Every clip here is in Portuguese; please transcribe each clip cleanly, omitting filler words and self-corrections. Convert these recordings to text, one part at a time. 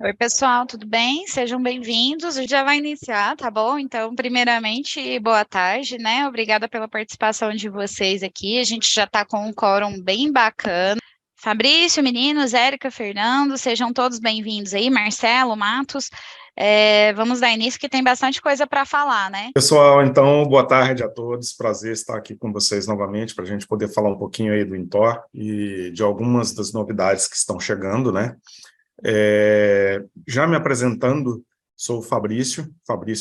Oi, pessoal, tudo bem? Sejam bem-vindos. A gente já vai iniciar, tá bom? Então, primeiramente, boa tarde, né? Obrigada pela participação de vocês aqui. A gente já está com um quórum bem bacana. Fabrício, meninos, Érica, Fernando, sejam todos bem-vindos aí. Marcelo, Matos. Vamos dar início que tem bastante coisa para falar, né? Pessoal, então, boa tarde a todos. Prazer estar aqui com vocês novamente para a gente poder falar um pouquinho aí do Intor e de algumas das novidades que estão chegando, né? Já me apresentando, sou o Fabrício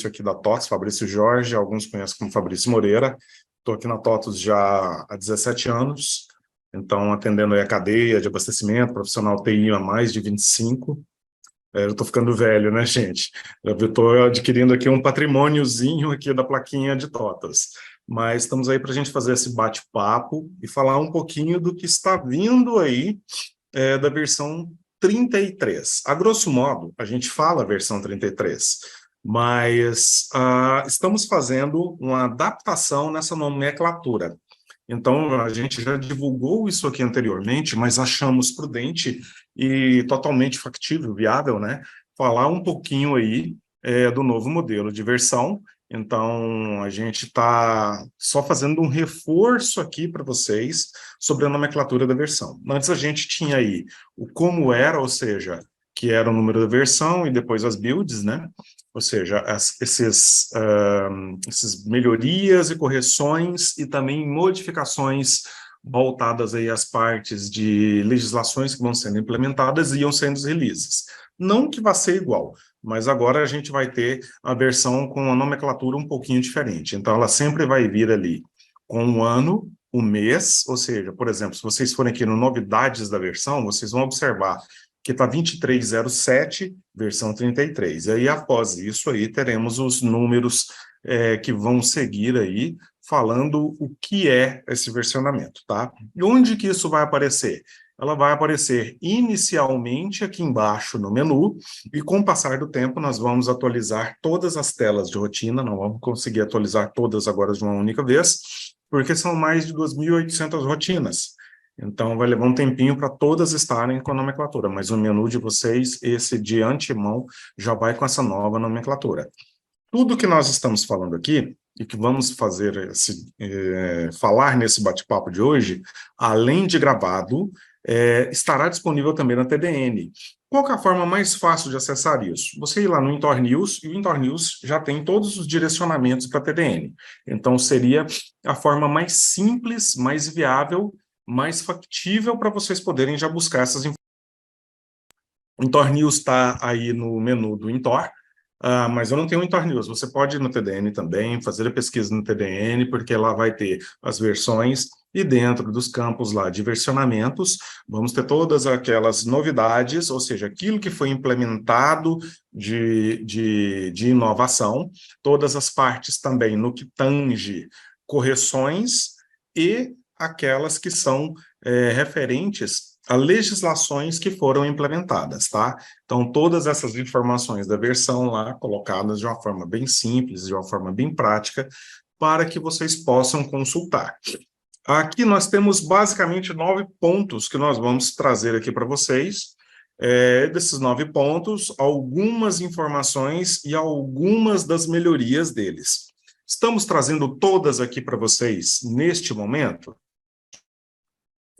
aqui da TOTS, Fabrício Jorge, alguns conhecem como Fabrício Moreira. Estou aqui na TOTS já há 17 anos, então atendendo aí a cadeia de abastecimento, profissional TI há mais de 25. Eu estou ficando velho, né, gente? Eu estou adquirindo aqui um patrimôniozinho aqui da plaquinha de Totas. Mas estamos aí para a gente fazer esse bate-papo e falar um pouquinho do que está vindo aí da versão 33. A grosso modo, a gente fala a versão 33, mas estamos fazendo uma adaptação nessa nomenclatura. Então, a gente já divulgou isso aqui anteriormente, mas achamos prudente e totalmente factível, viável, né? Falar um pouquinho aí do novo modelo de versão. Então, a gente está só fazendo um reforço aqui para vocês sobre a nomenclatura da versão. Antes a gente tinha aí o como era, ou seja, que era o número da versão e depois as builds, né? Ou seja, essas melhorias e correções e também modificações voltadas aí às partes de legislações que vão sendo implementadas e iam sendo os releases. Não que vá ser igual, mas agora a gente vai ter a versão com uma nomenclatura um pouquinho diferente. Então, ela sempre vai vir ali com um ano, um mês, ou seja, por exemplo, se vocês forem aqui no novidades da versão, vocês vão observar que está 2307, versão 33. E aí, após isso, aí teremos os números que vão seguir aí, falando o que é esse versionamento, tá? E onde que isso vai aparecer? Ela vai aparecer inicialmente aqui embaixo no menu, e com o passar do tempo nós vamos atualizar todas as telas de rotina, não vamos conseguir atualizar todas agora de uma única vez, porque são mais de 2.800 rotinas. Então, vai levar um tempinho para todas estarem com a nomenclatura, mas o menu de vocês, esse de antemão, já vai com essa nova nomenclatura. Tudo que nós estamos falando aqui, e que vamos fazer falar nesse bate-papo de hoje, além de gravado, estará disponível também na TDN. Qual que é a forma mais fácil de acessar isso? Você ir lá no Intor News, e o Intor News já tem todos os direcionamentos para a TDN. Então, seria a forma mais simples, mais viável, mais factível para vocês poderem já buscar essas informações. O Intor News está aí no menu do Intor, mas eu não tenho o Intor News. Você pode ir no TDN também, fazer a pesquisa no TDN, porque lá vai ter as versões e dentro dos campos lá de versionamentos, vamos ter todas aquelas novidades, ou seja, aquilo que foi implementado de inovação, todas as partes também no que tange correções e aquelas que são referentes a legislações que foram implementadas, tá? Então, todas essas informações da versão lá, colocadas de uma forma bem simples, de uma forma bem prática, para que vocês possam consultar. Aqui nós temos basicamente 9 pontos que nós vamos trazer aqui para vocês. Desses 9 pontos, algumas informações e algumas das melhorias deles. Estamos trazendo todas aqui para vocês neste momento?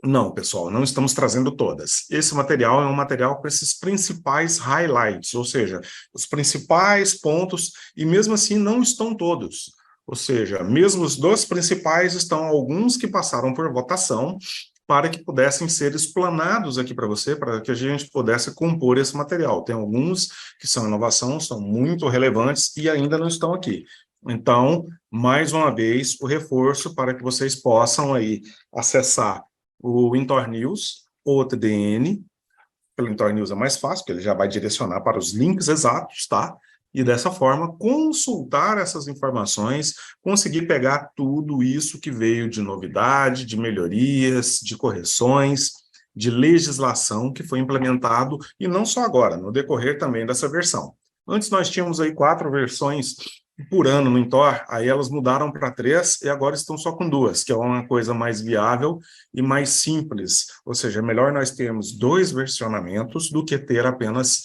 Não, pessoal, não estamos trazendo todas. Esse material é um material com esses principais highlights, ou seja, os principais pontos, e mesmo assim não estão todos. Ou seja, mesmo os dos principais estão alguns que passaram por votação para que pudessem ser explanados aqui para você, para que a gente pudesse compor esse material. Tem alguns que são inovação, são muito relevantes e ainda não estão aqui. Então, mais uma vez, o reforço para que vocês possam aí acessar o Intor News ou o TDN. Pelo Intor News é mais fácil, porque ele já vai direcionar para os links exatos, tá? E dessa forma, consultar essas informações, conseguir pegar tudo isso que veio de novidade, de melhorias, de correções, de legislação que foi implementado, e não só agora, no decorrer também dessa versão. Antes nós tínhamos aí 4 versões por ano no Intor, aí elas mudaram para 3 e agora estão só com 2, que é uma coisa mais viável e mais simples. Ou seja, é melhor nós termos 2 versionamentos do que ter apenas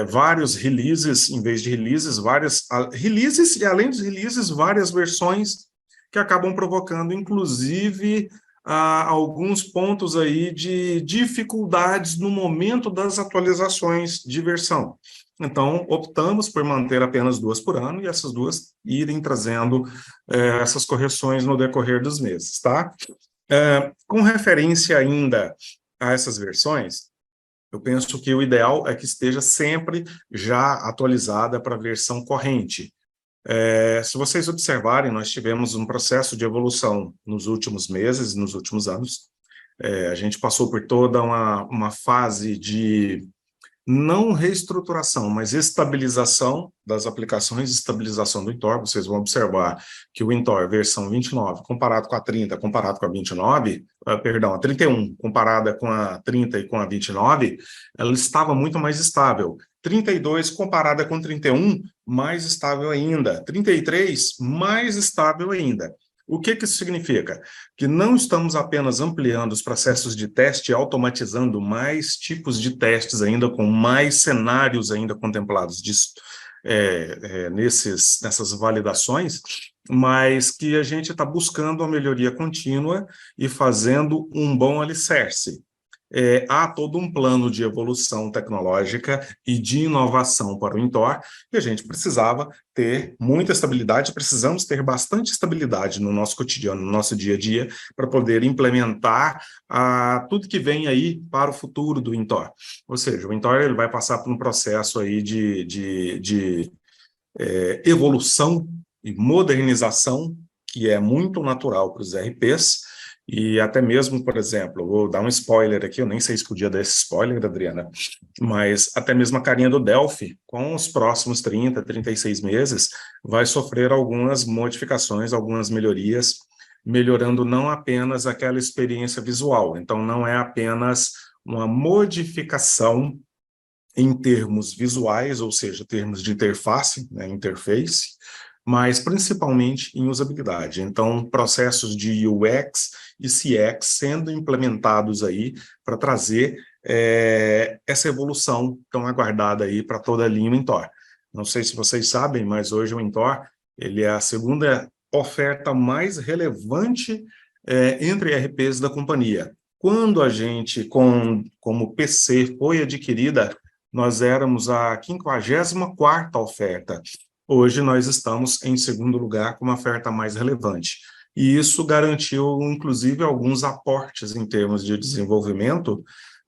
vários releases, em vez de releases, várias releases, e além dos releases, várias versões que acabam provocando, inclusive, alguns pontos aí de dificuldades no momento das atualizações de versão. Então, optamos por manter apenas 2 por ano e essas 2 irem trazendo essas correções no decorrer dos meses, tá? Com referência ainda a essas versões, eu penso que o ideal é que esteja sempre já atualizada para a versão corrente. Se vocês observarem, nós tivemos um processo de evolução nos últimos meses, nos últimos anos. A gente passou por toda uma fase de não reestruturação, mas estabilização das aplicações, estabilização do Intor. Vocês vão observar que o Intor versão 29, comparado com a 30, comparado com a 29, perdão, a 31, comparada com a 30 e com a 29, ela estava muito mais estável. 32, comparada com 31, mais estável ainda. 33, mais estável ainda. O que isso significa? Que não estamos apenas ampliando os processos de teste, automatizando mais tipos de testes ainda, com mais cenários ainda contemplados disso, nessas validações, mas que a gente está buscando a melhoria contínua e fazendo um bom alicerce. Há todo um plano de evolução tecnológica e de inovação para o Intor, e a gente precisava ter muita estabilidade, precisamos ter bastante estabilidade no nosso cotidiano, no nosso dia a dia, para poder implementar tudo que vem aí para o futuro do Intor. Ou seja, o Intor ele vai passar por um processo aí de evolução e modernização, que é muito natural para os RPs, e até mesmo, por exemplo, vou dar um spoiler aqui, eu nem sei se podia dar esse spoiler, Adriana, mas até mesmo a carinha do Delphi, com os próximos 30, 36 meses, vai sofrer algumas modificações, algumas melhorias, melhorando não apenas aquela experiência visual. Então, não é apenas uma modificação em termos visuais, ou seja, termos de interface, né, interface, mas principalmente em usabilidade. Então, processos de UX e CX sendo implementados aí para trazer essa evolução tão aguardada aí para toda a linha Intor. Não sei se vocês sabem, mas hoje o Intor ele é a segunda oferta mais relevante entre RPs da companhia. Quando a gente, como PC, foi adquirida, nós éramos a 54ª oferta. Hoje nós estamos em segundo lugar com uma oferta mais relevante. E isso garantiu, inclusive, alguns aportes em termos de desenvolvimento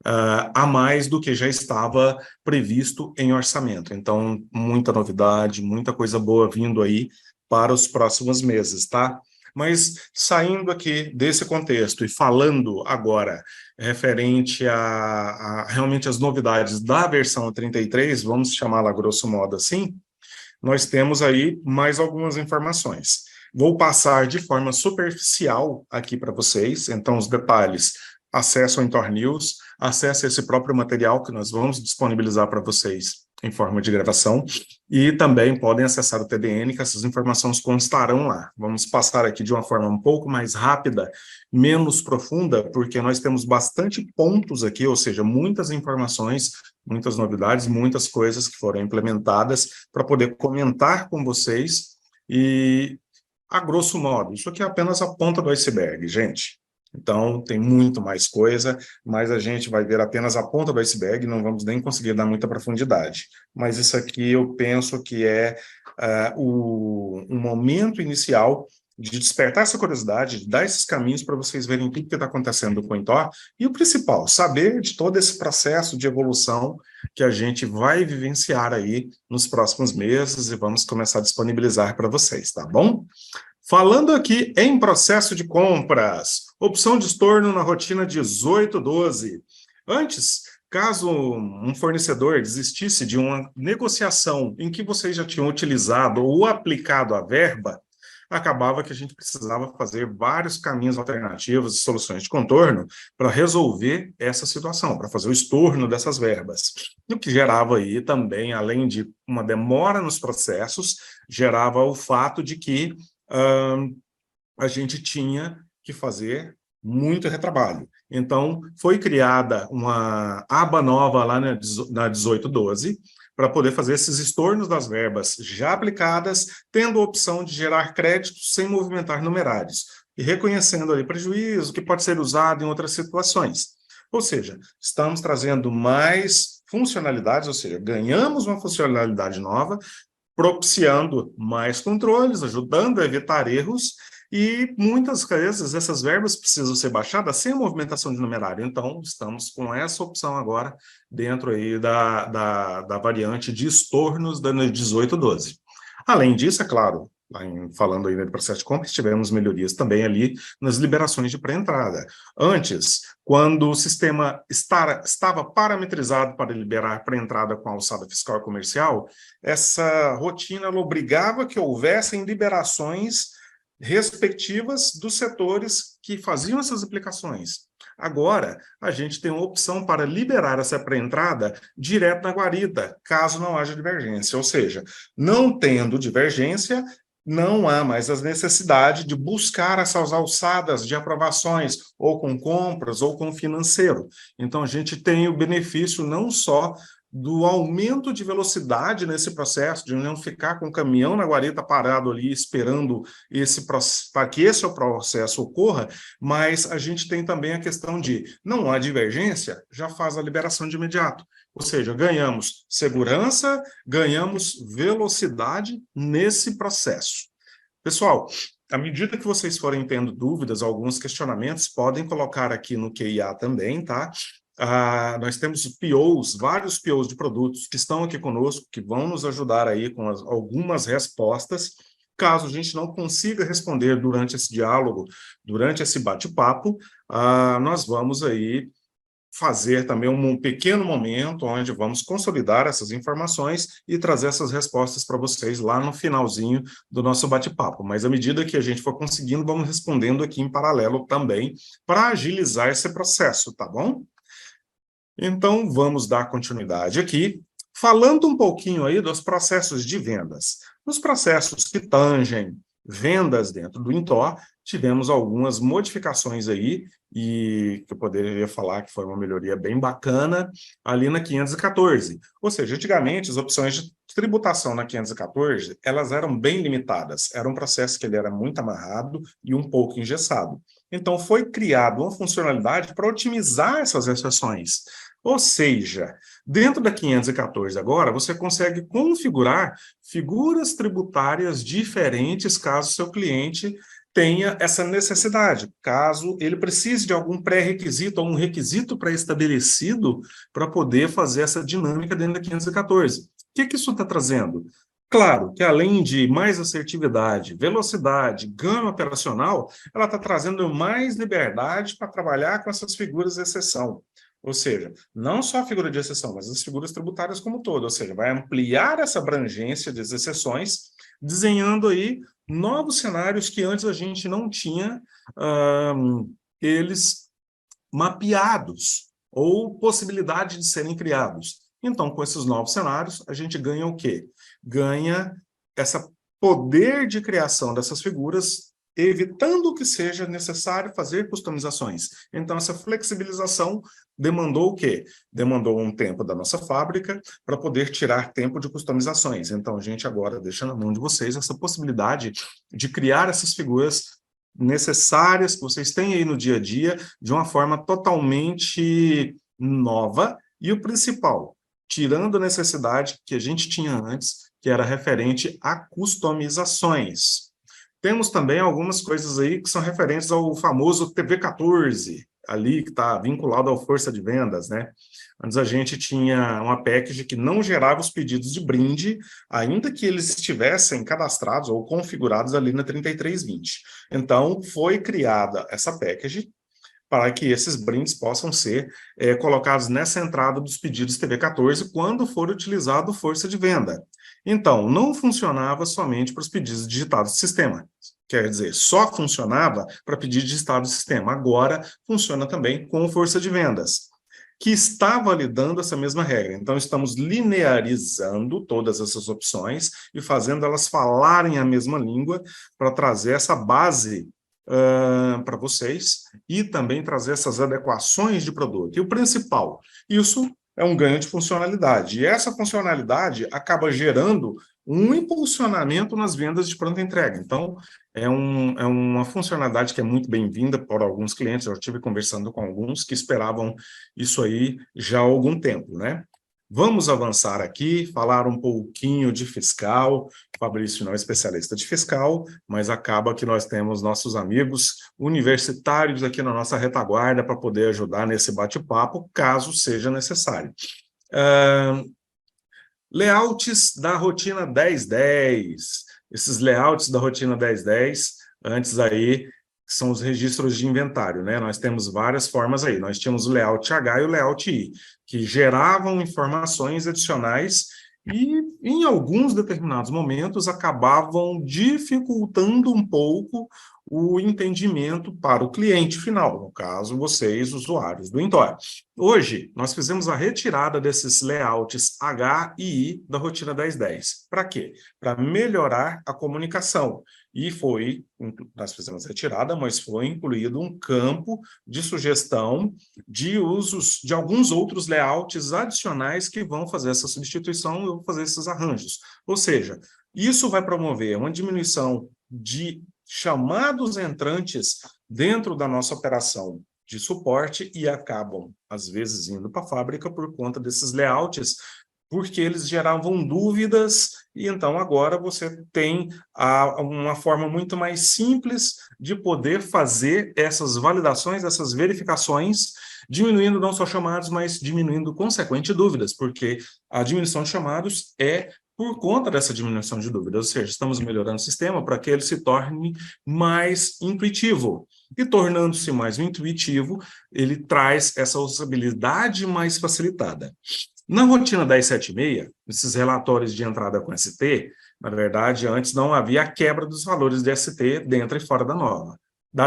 a mais do que já estava previsto em orçamento. Então, muita novidade, muita coisa boa vindo aí para os próximos meses, tá? Mas saindo aqui desse contexto e falando agora referente realmente as novidades da versão 33, vamos chamá-la grosso modo assim, nós temos aí mais algumas informações. Vou passar de forma superficial aqui para vocês, então os detalhes, acesso ao Intor News, acesso a esse próprio material que nós vamos disponibilizar para vocês em forma de gravação, e também podem acessar o TDN, que essas informações constarão lá. Vamos passar aqui de uma forma um pouco mais rápida, menos profunda, porque nós temos bastante pontos aqui, ou seja, muitas informações, muitas novidades, muitas coisas que foram implementadas para poder comentar com vocês, e, a grosso modo, isso aqui é apenas a ponta do iceberg, gente. Então, tem muito mais coisa, mas a gente vai ver apenas a ponta do iceberg, não vamos nem conseguir dar muita profundidade. Mas isso aqui eu penso que é um momento inicial de despertar essa curiosidade, de dar esses caminhos para vocês verem o que está acontecendo com o Intor, e o principal, saber de todo esse processo de evolução que a gente vai vivenciar aí nos próximos meses e vamos começar a disponibilizar para vocês, tá bom? Falando aqui em processo de compras, opção de estorno na rotina 1812. Antes, caso um fornecedor desistisse de uma negociação em que vocês já tinham utilizado ou aplicado a verba, acabava que a gente precisava fazer vários caminhos alternativos e soluções de contorno para resolver essa situação, para fazer o estorno dessas verbas. O que gerava aí também, além de uma demora nos processos, gerava o fato de que a gente tinha que fazer muito retrabalho. Então, foi criada uma aba nova lá na 1812, para poder fazer esses estornos das verbas já aplicadas, tendo a opção de gerar créditos sem movimentar numerários, e reconhecendo ali prejuízo que pode ser usado em outras situações. Ou seja, estamos trazendo mais funcionalidades, ou seja, ganhamos uma funcionalidade nova, propiciando mais controles, ajudando a evitar erros, e muitas vezes essas verbas precisam ser baixadas sem movimentação de numerário. Então, estamos com essa opção agora dentro aí da variante de estornos da 1812. Além disso, é claro, falando ainda do processo de compra, tivemos melhorias também ali nas liberações de pré-entrada. Antes, quando o sistema estava parametrizado para liberar pré-entrada com alçada fiscal e comercial, essa rotina ela obrigava que houvessem liberações respectivas dos setores que faziam essas aplicações. Agora, a gente tem uma opção para liberar essa pré-entrada direto na guarida, caso não haja divergência. Ou seja, não tendo divergência, não há mais a necessidade de buscar essas alçadas de aprovações, ou com compras, ou com financeiro. Então, a gente tem o benefício não só do aumento de velocidade nesse processo, de não ficar com o caminhão na guarita parado ali, esperando para que esse processo ocorra, mas a gente tem também a questão de não há divergência, já faz a liberação de imediato. Ou seja, ganhamos segurança, ganhamos velocidade nesse processo. Pessoal, à medida que vocês forem tendo dúvidas, alguns questionamentos, podem colocar aqui no QIA também, tá? Nós temos POs, vários POs de produtos que estão aqui conosco, que vão nos ajudar aí com algumas respostas. Caso a gente não consiga responder durante esse diálogo, durante esse bate-papo, nós vamos aí fazer também um pequeno momento onde vamos consolidar essas informações e trazer essas respostas para vocês lá no finalzinho do nosso bate-papo. Mas à medida que a gente for conseguindo, vamos respondendo aqui em paralelo também para agilizar esse processo, tá bom? Então, vamos dar continuidade aqui, falando um pouquinho aí dos processos de vendas. Nos processos que tangem vendas dentro do Intor, tivemos algumas modificações aí, e que eu poderia falar que foi uma melhoria bem bacana, ali na 514. Ou seja, antigamente, as opções de tributação na 514, elas eram bem limitadas. Era um processo que ele era muito amarrado e um pouco engessado. Então, foi criada uma funcionalidade para otimizar essas exceções. Ou seja, dentro da 514 agora, você consegue configurar figuras tributárias diferentes caso seu cliente tenha essa necessidade, caso ele precise de algum pré-requisito ou um requisito pré-estabelecido para poder fazer essa dinâmica dentro da 514. O que isso está trazendo? Claro que além de mais assertividade, velocidade, ganho operacional, ela está trazendo mais liberdade para trabalhar com essas figuras de exceção. Ou seja, não só a figura de exceção, mas as figuras tributárias como um todo. Ou seja, vai ampliar essa abrangência das exceções, desenhando aí novos cenários que antes a gente não tinha eles mapeados ou possibilidade de serem criados. Então, com esses novos cenários, a gente ganha o quê? Ganha esse poder de criação dessas figuras, evitando que seja necessário fazer customizações. Então, essa flexibilização demandou o quê? Demandou um tempo da nossa fábrica para poder tirar tempo de customizações. Então, a gente agora deixa na mão de vocês essa possibilidade de criar essas figuras necessárias que vocês têm aí no dia a dia de uma forma totalmente nova e o principal, tirando a necessidade que a gente tinha antes, que era referente a customizações. Temos também algumas coisas aí que são referentes ao famoso TV14, ali que está vinculado à força de vendas, né? Antes a gente tinha uma package que não gerava os pedidos de brinde, ainda que eles estivessem cadastrados ou configurados ali na 3320. Então, foi criada essa package para que esses brindes possam ser colocados nessa entrada dos pedidos TV14 quando for utilizado força de venda. Então, não funcionava somente para os pedidos digitados do sistema. Quer dizer, só funcionava para pedidos digitados do sistema. Agora, funciona também com força de vendas, que está validando essa mesma regra. Então, estamos linearizando todas essas opções e fazendo elas falarem a mesma língua para trazer essa base para vocês e também trazer essas adequações de produto. E o principal, isso é um ganho de funcionalidade. E essa funcionalidade acaba gerando um impulsionamento nas vendas de pronta entrega. Então, é uma funcionalidade que é muito bem-vinda por alguns clientes. Eu estive conversando com alguns que esperavam isso aí já há algum tempo, né? Vamos avançar aqui, falar um pouquinho de fiscal. Fabrício não é especialista de fiscal, mas acaba que nós temos nossos amigos universitários aqui na nossa retaguarda para poder ajudar nesse bate-papo, caso seja necessário. Layouts da rotina 1010. Esses layouts da rotina 1010, antes aí, são os registros de inventário, né? Nós temos várias formas aí. Nós tínhamos o layout H e o layout I, que geravam informações adicionais e, em alguns determinados momentos, acabavam dificultando um pouco o entendimento para o cliente final, no caso, vocês, usuários do Intor. Hoje, nós fizemos a retirada desses layouts H e I da rotina 1010. Para quê? Para melhorar a comunicação. E nós fizemos a retirada, mas foi incluído um campo de sugestão de usos de alguns outros layouts adicionais que vão fazer essa substituição e vão fazer esses arranjos. Ou seja, isso vai promover uma diminuição de chamados entrantes dentro da nossa operação de suporte e acabam, às vezes, indo para a fábrica por conta desses layouts, porque eles geravam dúvidas, e então agora você tem uma forma muito mais simples de poder fazer essas validações, essas verificações, diminuindo não só chamados, mas diminuindo consequente dúvidas, porque a diminuição de chamados é por conta dessa diminuição de dúvidas, ou seja, estamos melhorando o sistema para que ele se torne mais intuitivo. E tornando-se mais intuitivo, ele traz essa usabilidade mais facilitada. Na rotina 1076, esses relatórios de entrada com ST, na verdade, antes não havia a quebra dos valores de ST dentro e fora da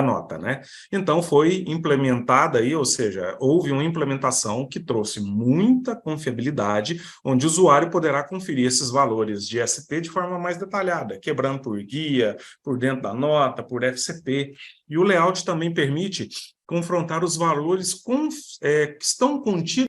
nota, né? Então, foi implementada aí, ou seja, houve uma implementação que trouxe muita confiabilidade, onde o usuário poderá conferir esses valores de ST de forma mais detalhada, quebrando por guia, por dentro da nota, por FCP. E o layout também permite confrontar os valores que estão contidos.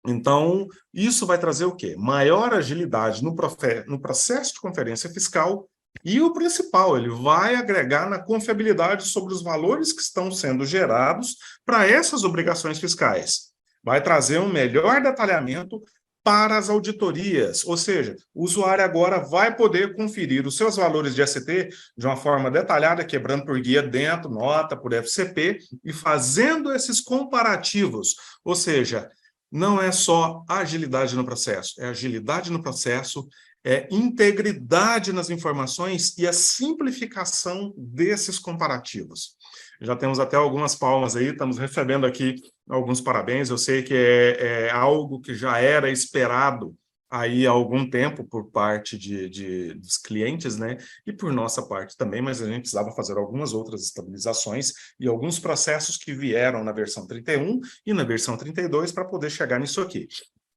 Então, isso vai trazer o quê? Maior agilidade no processo de conferência fiscal e o principal, ele vai agregar na confiabilidade sobre os valores que estão sendo gerados para essas obrigações fiscais. Vai trazer um melhor detalhamento para as auditorias, ou seja, o usuário agora vai poder conferir os seus valores de ST de uma forma detalhada, quebrando por guia dentro, nota, por FCP, e fazendo esses comparativos, ou seja, não é só agilidade no processo, é agilidade no processo, é integridade nas informações e a simplificação desses comparativos. Já temos até algumas palmas aí, estamos recebendo aqui alguns parabéns, eu sei que é algo que já era esperado aí há algum tempo por parte dos clientes, né? E por nossa parte também, mas a gente precisava fazer algumas outras estabilizações e alguns processos que vieram na versão 31 e na versão 32 para poder chegar nisso aqui.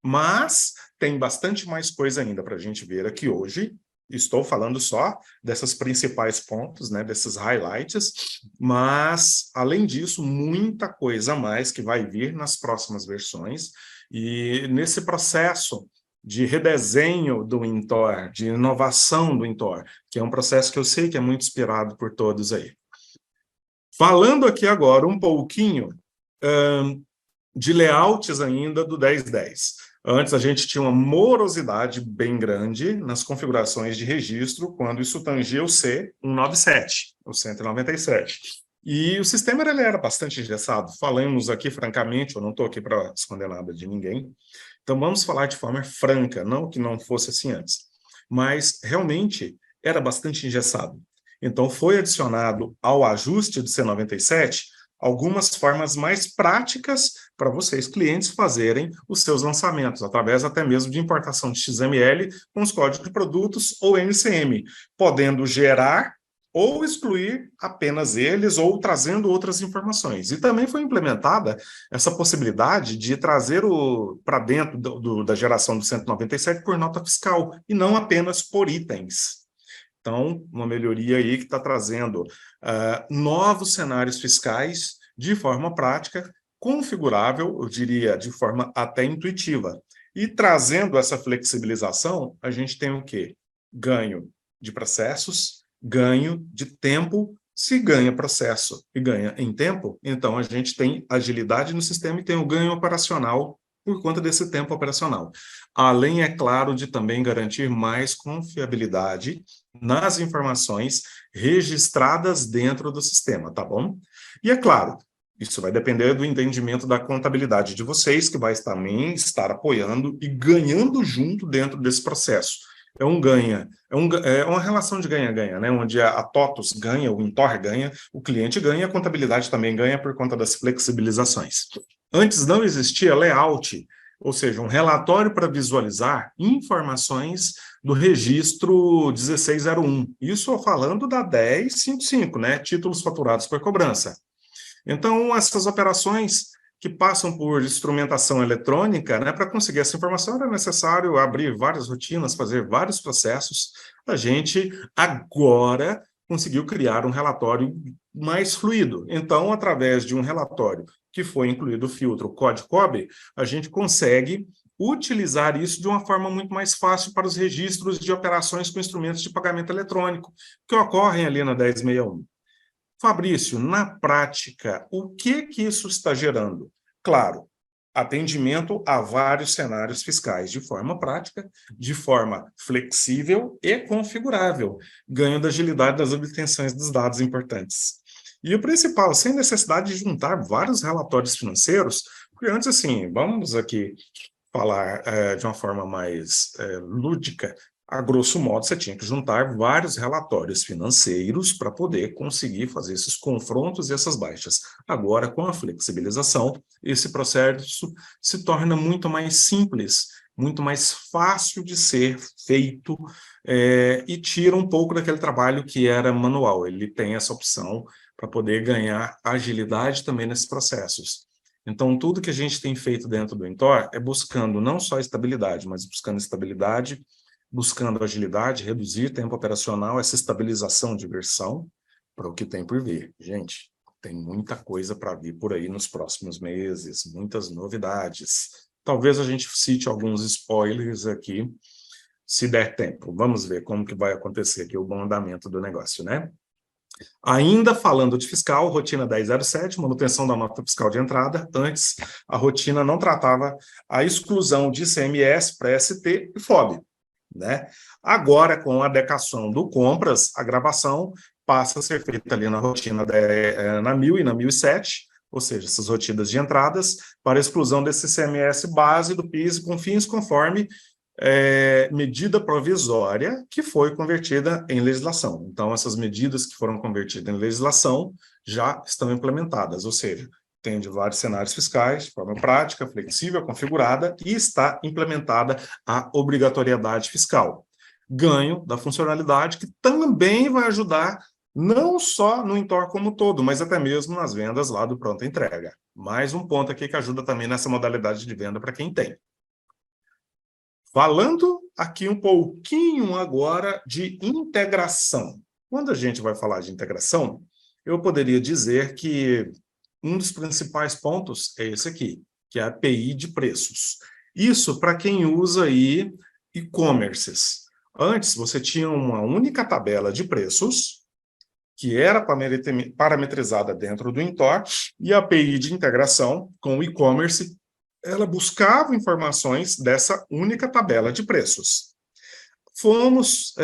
Mas tem bastante mais coisa ainda para a gente ver aqui hoje. Estou falando só desses principais pontos, né, desses highlights, mas, além disso, muita coisa a mais que vai vir nas próximas versões. E nesse processo de redesenho do Intor, de inovação do Intor, que é um processo que eu sei que é muito inspirado por todos aí. Falando aqui agora um pouquinho de layouts ainda do 1010. Antes a gente tinha uma morosidade bem grande nas configurações de registro quando isso tangia o C197, o 197. E o sistema ele era bastante engessado. Falamos aqui francamente, eu não estou aqui para esconder nada de ninguém. Então vamos falar de forma franca, não que não fosse assim antes. Mas realmente era bastante engessado. Então foi adicionado ao ajuste do C97 algumas formas mais práticas para vocês, clientes, fazerem os seus lançamentos, através até mesmo de importação de XML com os códigos de produtos ou NCM, podendo gerar ou excluir apenas eles ou trazendo outras informações. E também foi implementada essa possibilidade de trazer para dentro da geração do 197 por nota fiscal e não apenas por itens. Então, uma melhoria aí que está trazendo novos cenários fiscais de forma prática configurável, eu diria, de forma até intuitiva. E trazendo essa flexibilização, a gente tem o quê? Ganho de processos, ganho de tempo. Se ganha processo e ganha em tempo, então a gente tem agilidade no sistema e tem o ganho operacional por conta desse tempo operacional. Além, é claro, de também garantir mais confiabilidade nas informações registradas dentro do sistema, tá bom? E é claro, isso vai depender do entendimento da contabilidade de vocês, que vai também estar apoiando e ganhando junto dentro desse processo. É um ganha, é uma relação de ganha-ganha, né? Onde a TOTUS ganha, o Intor ganha, o cliente ganha, a contabilidade também ganha por conta das flexibilizações. Antes não existia layout, ou seja, um relatório para visualizar informações do registro 1601. Isso falando da 1055, né? Títulos faturados por cobrança. Então, essas operações que passam por instrumentação eletrônica, né, para conseguir essa informação era necessário abrir várias rotinas, fazer vários processos. A gente agora conseguiu criar um relatório mais fluido. Então, através de um relatório que foi incluído o filtro COD-COB, a gente consegue utilizar isso de uma forma muito mais fácil para os registros de operações com instrumentos de pagamento eletrônico que ocorrem ali na 1061. Fabrício, na prática, o que isso está gerando? Claro, atendimento a vários cenários fiscais de forma prática, de forma flexível e configurável, ganho da agilidade das obtenções dos dados importantes. E o principal, sem necessidade de juntar vários relatórios financeiros, porque antes, assim, vamos aqui falar de uma forma mais lúdica. A grosso modo, você tinha que juntar vários relatórios financeiros para poder conseguir fazer esses confrontos e essas baixas. Agora, com a flexibilização, esse processo se torna muito mais simples, muito mais fácil de ser feito e tira um pouco daquele trabalho que era manual. Ele tem essa opção para poder ganhar agilidade também nesses processos. Então, tudo que a gente tem feito dentro do Intor é buscando não só estabilidade, mas buscando estabilidade, buscando agilidade, reduzir tempo operacional, essa estabilização de versão para o que tem por vir. Gente, tem muita coisa para vir por aí nos próximos meses, muitas novidades. Talvez a gente cite alguns spoilers aqui, se der tempo. Vamos ver como que vai acontecer aqui o bom andamento do negócio, né? Ainda falando de fiscal, rotina 1007, manutenção da nota fiscal de entrada. Antes, a rotina não tratava a exclusão de ICMS, pré-ST e FOB. Né? Agora, com a adequação do compras, a gravação passa a ser feita ali na rotina na 1000 e na 1007, ou seja, essas rotinas de entradas, para exclusão desse ICMS base do PIS com fins conforme medida provisória que foi convertida em legislação. Então, essas medidas que foram convertidas em legislação já estão implementadas, ou seja, tem de vários cenários fiscais, de forma prática, flexível, configurada, e está implementada a obrigatoriedade fiscal. Ganho da funcionalidade que também vai ajudar não só no Intor como todo, mas até mesmo nas vendas lá do pronta entrega. Mais um ponto aqui que ajuda também nessa modalidade de venda para quem tem. Falando aqui um pouquinho agora de integração. Quando a gente vai falar de integração, eu poderia dizer que um dos principais pontos é esse aqui, que é a API de preços. Isso para quem usa aí e-commerces. Antes, você tinha uma única tabela de preços, que era parametrizada dentro do Intor, e a API de integração com o e-commerce, ela buscava informações dessa única tabela de preços. Fomos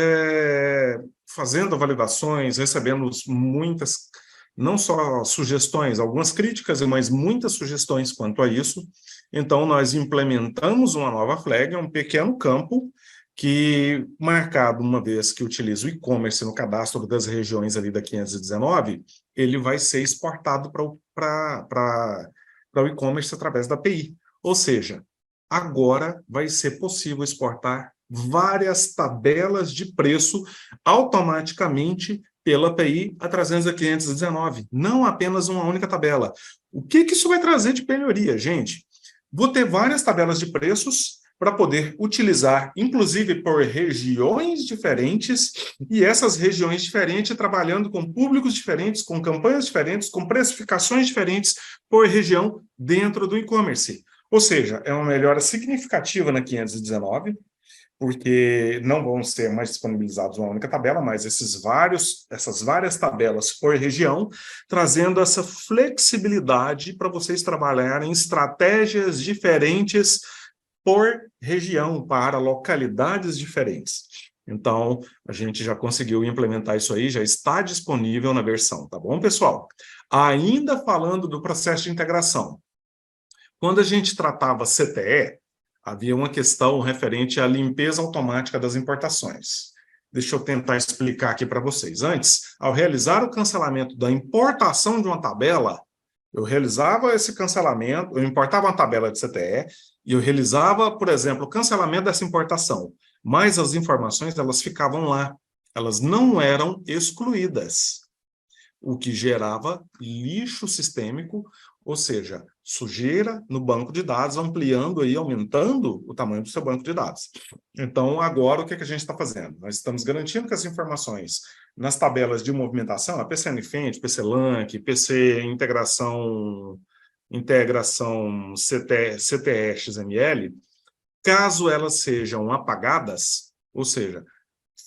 fazendo validações, recebendo muitas, não só sugestões, algumas críticas, mas muitas sugestões quanto a isso. Então, nós implementamos uma nova flag, um pequeno campo, que, marcado uma vez que utiliza o e-commerce no cadastro das regiões ali da 519, ele vai ser exportado para o e-commerce através da API. Ou seja, agora vai ser possível exportar várias tabelas de preço automaticamente pela API através da 519, não apenas uma única tabela. O que isso vai trazer de melhoria, gente? Vou ter várias tabelas de preços para poder utilizar, inclusive por regiões diferentes, e essas regiões diferentes trabalhando com públicos diferentes, com campanhas diferentes, com precificações diferentes por região dentro do e-commerce. Ou seja, é uma melhora significativa na 519, porque não vão ser mais disponibilizados uma única tabela, mas essas várias tabelas por região, trazendo essa flexibilidade para vocês trabalharem estratégias diferentes por região, para localidades diferentes. Então, a gente já conseguiu implementar isso aí, já está disponível na versão, tá bom, pessoal? Ainda falando do processo de integração, quando a gente tratava CTE, havia uma questão referente à limpeza automática das importações. Deixa eu tentar explicar aqui para vocês. Antes, ao realizar o cancelamento da importação de uma tabela, eu realizava esse cancelamento, eu importava uma tabela de CTE e eu realizava, por exemplo, o cancelamento dessa importação, mas as informações elas ficavam lá, elas não eram excluídas, o que gerava lixo sistêmico, ou seja, sujeira no banco de dados, ampliando aí, aumentando o tamanho do seu banco de dados. Então, agora, o que a gente está fazendo? Nós estamos garantindo que as informações nas tabelas de movimentação, a PCNFENT, PCLANC, PC integração CTE XML, caso elas sejam apagadas, ou seja,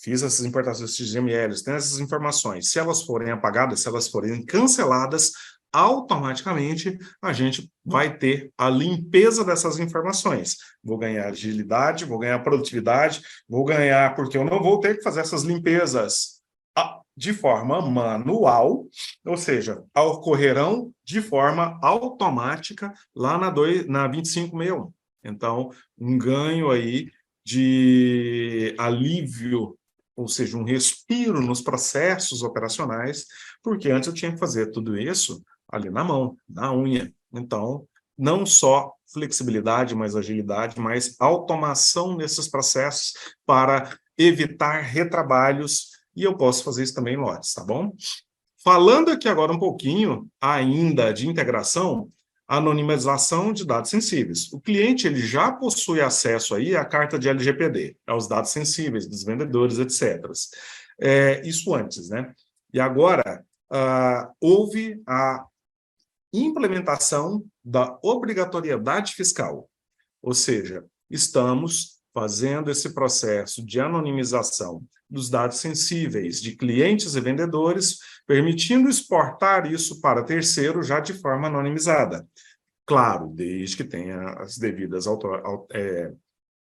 fiz essas importações XML, tem essas informações, se elas forem apagadas, se elas forem canceladas, automaticamente a gente vai ter a limpeza dessas informações. Vou ganhar agilidade, vou ganhar produtividade, vou ganhar, porque eu não vou ter que fazer essas limpezas de forma manual, ou seja, ocorrerão de forma automática lá na 2561. Então, um ganho aí de alívio, ou seja, um respiro nos processos operacionais, porque antes eu tinha que fazer tudo isso ali na mão, na unha. Então, não só flexibilidade, mais agilidade, mas automação nesses processos para evitar retrabalhos, e eu posso fazer isso também em lotes, tá bom? Falando aqui agora um pouquinho ainda de integração, anonimização de dados sensíveis. O cliente ele já possui acesso aí à carta de LGPD, aos dados sensíveis dos vendedores, etc. Isso antes, né? E agora, houve a implementação da obrigatoriedade fiscal, ou seja, estamos fazendo esse processo de anonimização dos dados sensíveis de clientes e vendedores, permitindo exportar isso para terceiro já de forma anonimizada. Claro, desde que tenha as devidas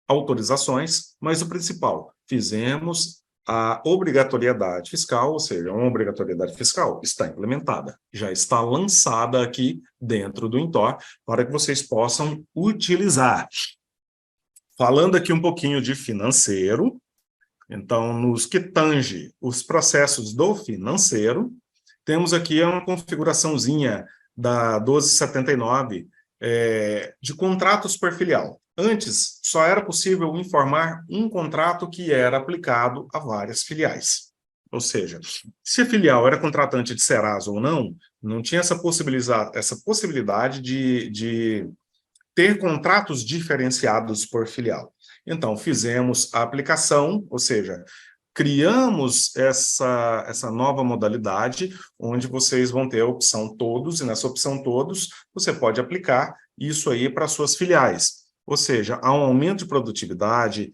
autorizações, mas o principal, fizemos a obrigatoriedade fiscal, ou seja, uma obrigatoriedade fiscal está implementada, já está lançada aqui dentro do Intor para que vocês possam utilizar. Falando aqui um pouquinho de financeiro, então, nos que tange os processos do financeiro, temos aqui uma configuraçãozinha da 1279 de contratos por filial. Antes, só era possível informar um contrato que era aplicado a várias filiais. Ou seja, se a filial era contratante de Serasa ou não, não tinha essa possibilidade de ter contratos diferenciados por filial. Então, fizemos a aplicação, ou seja, criamos essa nova modalidade, onde vocês vão ter a opção todos, e nessa opção todos, você pode aplicar isso aí para suas filiais. Ou seja, há um aumento de produtividade,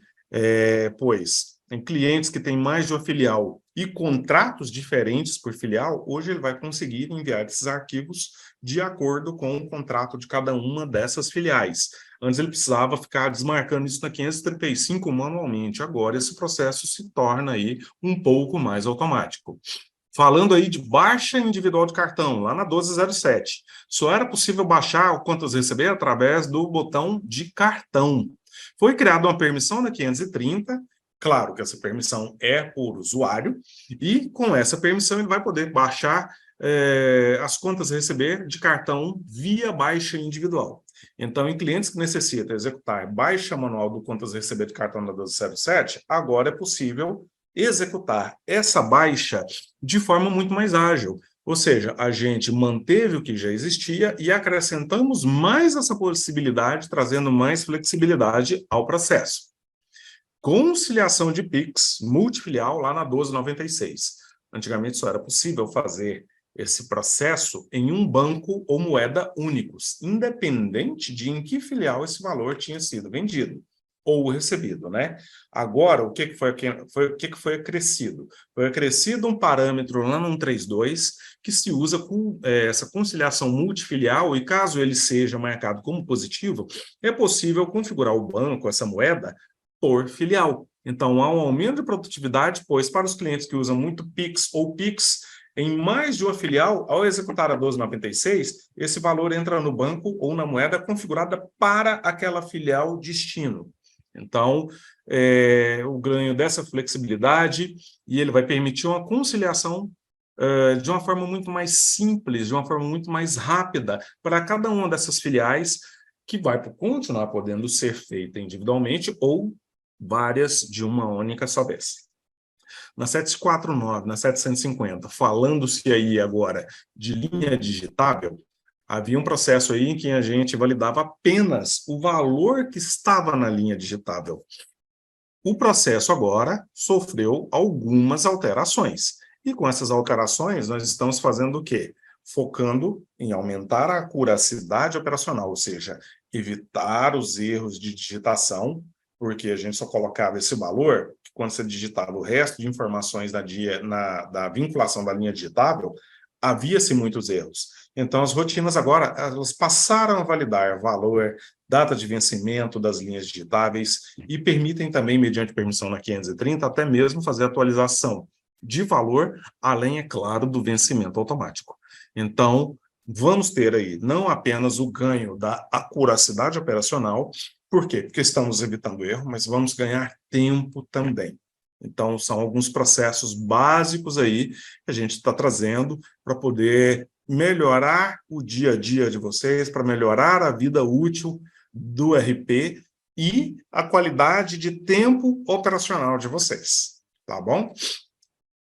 pois tem clientes que têm mais de uma filial e contratos diferentes por filial, hoje ele vai conseguir enviar esses arquivos de acordo com o contrato de cada uma dessas filiais. Antes ele precisava ficar desmarcando isso na 535 manualmente, agora esse processo se torna aí um pouco mais automático. Falando aí de baixa individual de cartão, lá na 1207, só era possível baixar o quantas receber através do botão de cartão. Foi criada uma permissão na 530, claro que essa permissão é por usuário, e com essa permissão ele vai poder baixar as contas a receber de cartão via baixa individual. Então, em clientes que necessitam executar baixa manual do contas a receber de cartão da 1207, agora é possível executar essa baixa de forma muito mais ágil. Ou seja, a gente manteve o que já existia e acrescentamos mais essa possibilidade, trazendo mais flexibilidade ao processo. Conciliação de PIX multifilial lá na 1296. Antigamente só era possível fazer esse processo em um banco ou moeda únicos, independente de em que filial esse valor tinha sido vendido ou recebido, né? Agora, o que foi acrescido? Foi acrescido um parâmetro lá no 132 que se usa com essa conciliação multifilial e caso ele seja marcado como positivo, é possível configurar o banco, essa moeda, por filial. Então, há um aumento de produtividade, pois para os clientes que usam muito PIX ou PIX em mais de uma filial, ao executar a 1296, esse valor entra no banco ou na moeda configurada para aquela filial destino. Então, o ganho dessa flexibilidade e ele vai permitir uma conciliação de uma forma muito mais simples, de uma forma muito mais rápida para cada uma dessas filiais que vai continuar podendo ser feita individualmente ou várias de uma única só vez. Na 749, na 750, falando-se aí agora de linha digitável, havia um processo aí em que a gente validava apenas o valor que estava na linha digitável. O processo agora sofreu algumas alterações. E com essas alterações, nós estamos fazendo o quê? Focando em aumentar a acuracidade operacional, ou seja, evitar os erros de digitação, porque a gente só colocava esse valor, quando você digitava o resto de informações da vinculação da linha digitável, havia-se muitos erros. Então, as rotinas agora, elas passaram a validar valor, data de vencimento das linhas digitáveis e permitem também, mediante permissão na 530, até mesmo fazer atualização de valor, além, é claro, do vencimento automático. Então, vamos ter aí não apenas o ganho da acuracidade operacional, por quê? Porque estamos evitando erro, mas vamos ganhar tempo também. Então, são alguns processos básicos aí que a gente está trazendo para poder melhorar o dia a dia de vocês, para melhorar a vida útil do RP e a qualidade de tempo operacional de vocês, tá bom?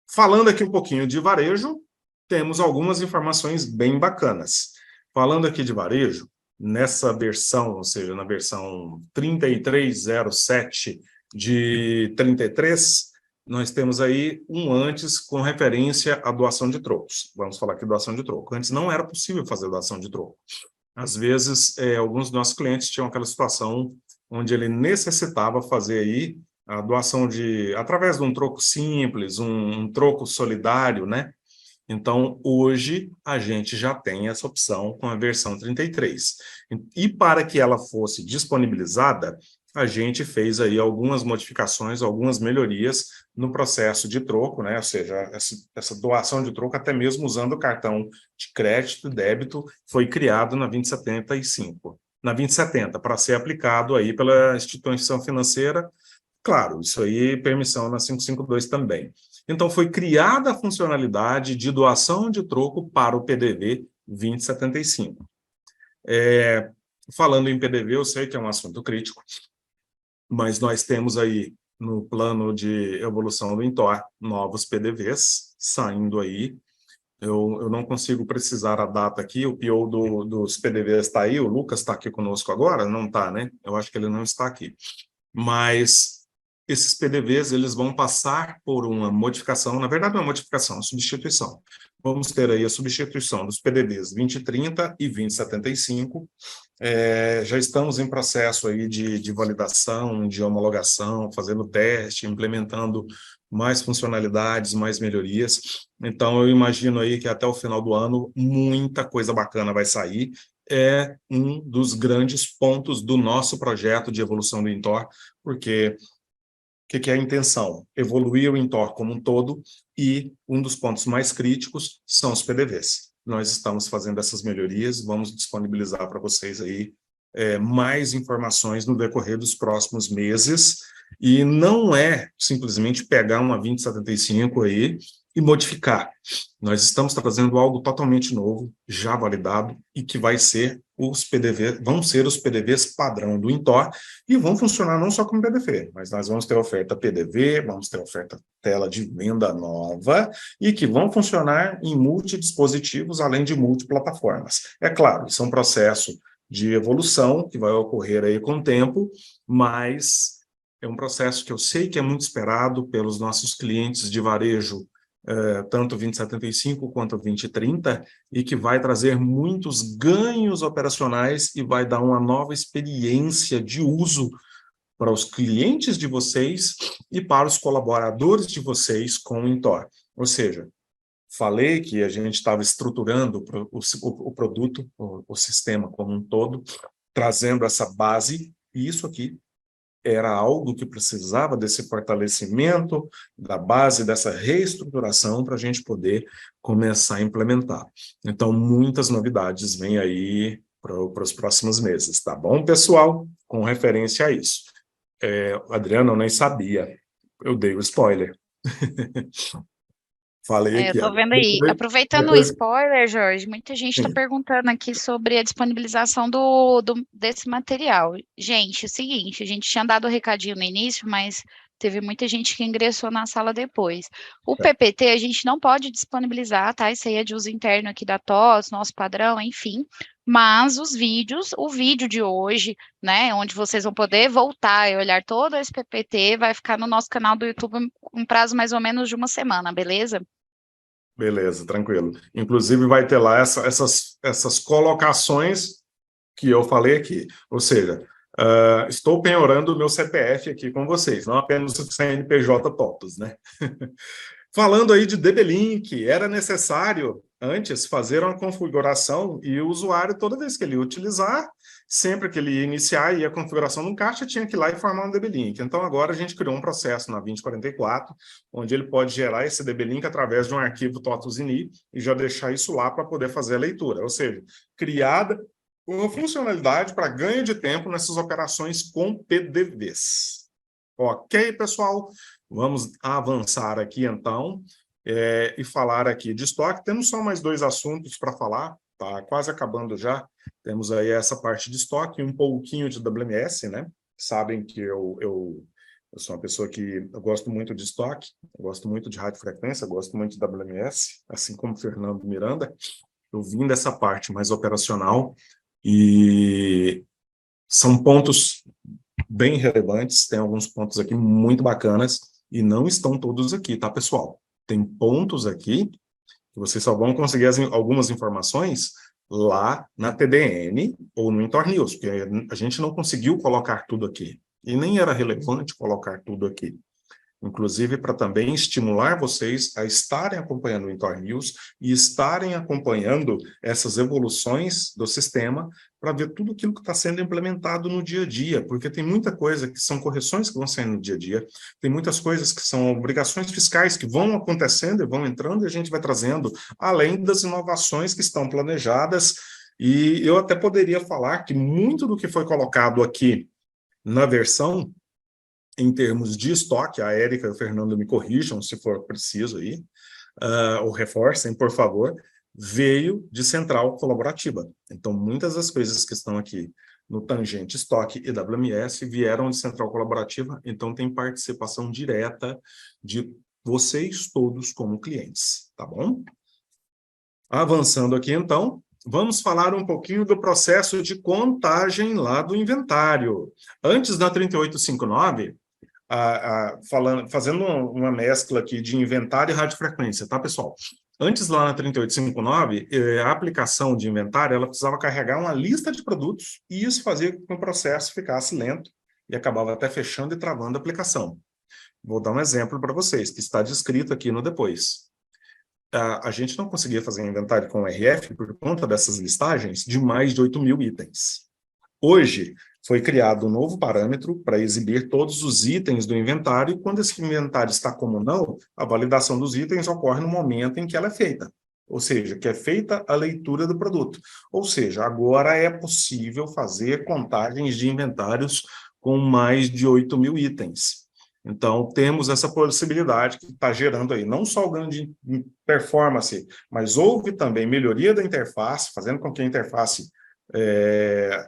Falando aqui um pouquinho de varejo, temos algumas informações bem bacanas. Falando aqui de varejo, nessa versão, ou seja, na versão 3307 de 33, nós temos aí um antes com referência à doação de trocos. Vamos falar aqui de doação de troco. Antes não era possível fazer doação de troco. Às vezes, alguns dos nossos clientes tinham aquela situação onde ele necessitava fazer aí a doação através de um troco simples, um troco solidário, né? Então, hoje, a gente já tem essa opção com a versão 33. E para que ela fosse disponibilizada, a gente fez aí algumas modificações, algumas melhorias no processo de troco, né? Ou seja, essa doação de troco, até mesmo usando o cartão de crédito e débito, foi criado na 2075. Na 2070, para ser aplicado aí pela instituição financeira. Claro, isso aí, permissão na 552 também. Então, foi criada a funcionalidade de doação de troco para o PDV 2075. Falando em PDV, eu sei que é um assunto crítico, mas nós temos aí, no plano de evolução do Intor, novos PDVs saindo aí. Eu não consigo precisar a data aqui, o PO dos PDVs está aí, o Lucas está aqui conosco agora? Não está, né? Eu acho que ele não está aqui. Mas esses PDVs, eles vão passar por uma modificação, na verdade não é uma modificação, é uma substituição. Vamos ter aí a substituição dos PDVs 2030 e 2075. Já estamos em processo aí de validação, de homologação, fazendo teste, implementando mais funcionalidades, mais melhorias. Então, eu imagino aí que até o final do ano, muita coisa bacana vai sair. É um dos grandes pontos do nosso projeto de evolução do Intor, porque o que é a intenção? Evoluir o Intor como um todo e um dos pontos mais críticos são os PDVs. Nós estamos fazendo essas melhorias, vamos disponibilizar para vocês aí mais informações no decorrer dos próximos meses, e não é simplesmente pegar uma 2075 aí e modificar. Nós estamos trazendo algo totalmente novo, já validado, e que vai ser os PDV, vão ser os PDVs padrão do Intor e vão funcionar não só como PDV, mas nós vamos ter oferta PDV, vamos ter oferta tela de venda nova e que vão funcionar em multidispositivos, além de multiplataformas. É claro, isso é um processo de evolução que vai ocorrer aí com o tempo, mas é um processo que eu sei que é muito esperado pelos nossos clientes de varejo, tanto 2075 quanto 2030, e que vai trazer muitos ganhos operacionais e vai dar uma nova experiência de uso para os clientes de vocês e para os colaboradores de vocês com o Intor. Ou seja, falei que a gente estava estruturando o produto, o sistema como um todo, trazendo essa base, e isso aqui era algo que precisava desse fortalecimento da base, dessa reestruturação para a gente poder começar a implementar. Então, muitas novidades vêm aí para os próximos meses, tá bom, pessoal? Com referência a isso. Adriano, eu nem sabia, eu dei o spoiler. Falei Eu aqui, ó. tô vendo aí. Aproveitando o spoiler, Jorge, muita gente está perguntando aqui sobre a disponibilização desse material. Gente, é o seguinte, a gente tinha dado o recadinho no início, mas teve muita gente que ingressou na sala depois. O PPT a gente não pode disponibilizar, tá? Isso aí é de uso interno aqui da TOTVS, nosso padrão, enfim. Mas os vídeos, o vídeo de hoje, né, onde vocês vão poder voltar e olhar todo esse PPT, vai ficar no nosso canal do YouTube um prazo mais ou menos de uma semana, beleza? Beleza, tranquilo. Inclusive vai ter lá essas colocações que eu falei aqui. Ou seja, estou penhorando o meu CPF aqui com vocês, não apenas o CNPJ TOTVS, né? Falando aí de DB-Link, era necessário antes fazer uma configuração e o usuário, toda vez que ele utilizar, sempre que ele ia iniciar e a configuração no caixa, tinha que ir lá e formar um DB-Link. Então, agora a gente criou um processo na 2044, onde ele pode gerar esse DB-Link através de um arquivo TOTVS.ini e já deixar isso lá para poder fazer a leitura. Ou seja, criada uma funcionalidade para ganho de tempo nessas operações com PDVs. Ok, pessoal? Vamos avançar aqui, então, e falar aqui de estoque. Temos só mais 2 assuntos para falar, tá quase acabando já. Temos aí essa parte de estoque e um pouquinho de WMS, né? Sabem que eu sou uma pessoa que eu gosto muito de estoque, eu gosto muito de radiofrequência, eu gosto muito de WMS, assim como o Fernando Miranda. Eu vim dessa parte mais operacional e são pontos bem relevantes, tem alguns pontos aqui muito bacanas e não estão todos aqui, tá, pessoal? Tem pontos aqui que vocês só vão conseguir algumas informações lá na TDN ou no Intor News, porque a gente não conseguiu colocar tudo aqui. E nem era relevante colocar tudo aqui. Inclusive para também estimular vocês a estarem acompanhando o Intor News e estarem acompanhando essas evoluções do sistema para ver tudo aquilo que está sendo implementado no dia a dia, porque tem muita coisa que são correções que vão saindo no dia a dia, tem muitas coisas que são obrigações fiscais que vão acontecendo e vão entrando e a gente vai trazendo, além das inovações que estão planejadas, e eu até poderia falar que muito do que foi colocado aqui na versão em termos de estoque, a Érica e o Fernando me corrijam se for preciso aí, ou reforcem, por favor, veio de central colaborativa. Então, muitas das coisas que estão aqui no tangente estoque e WMS vieram de central colaborativa, então tem participação direta de vocês todos como clientes, tá bom? Avançando aqui, então, vamos falar um pouquinho do processo de contagem lá do inventário. Antes da 3859, fazendo uma mescla aqui de inventário e radiofrequência, tá, pessoal? Antes, lá na 3859, a aplicação de inventário, ela precisava carregar uma lista de produtos, e isso fazia com que o processo ficasse lento e acabava até fechando e travando a aplicação. Vou dar um exemplo para vocês, que está descrito aqui no depois. A gente não conseguia fazer inventário com RF por conta dessas listagens de mais de 8.000 itens. Hoje, foi criado um novo parâmetro para exibir todos os itens do inventário, e quando esse inventário está como não, a validação dos itens ocorre no momento em que ela é feita, ou seja, que é feita a leitura do produto. Ou seja, agora é possível fazer contagens de inventários com mais de 8.000 itens. Então, temos essa possibilidade que está gerando aí não só o ganho de performance, mas houve também melhoria da interface, fazendo com que a interface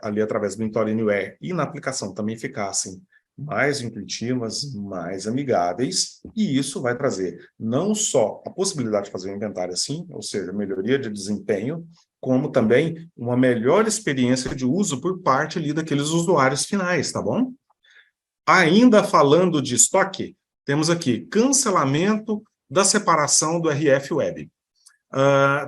ali através do Intor Anywhere e na aplicação também ficassem mais intuitivas, mais amigáveis, e isso vai trazer não só a possibilidade de fazer um inventário assim, ou seja, melhoria de desempenho, como também uma melhor experiência de uso por parte ali daqueles usuários finais, tá bom? Ainda falando de estoque, temos aqui cancelamento da separação do RF Web.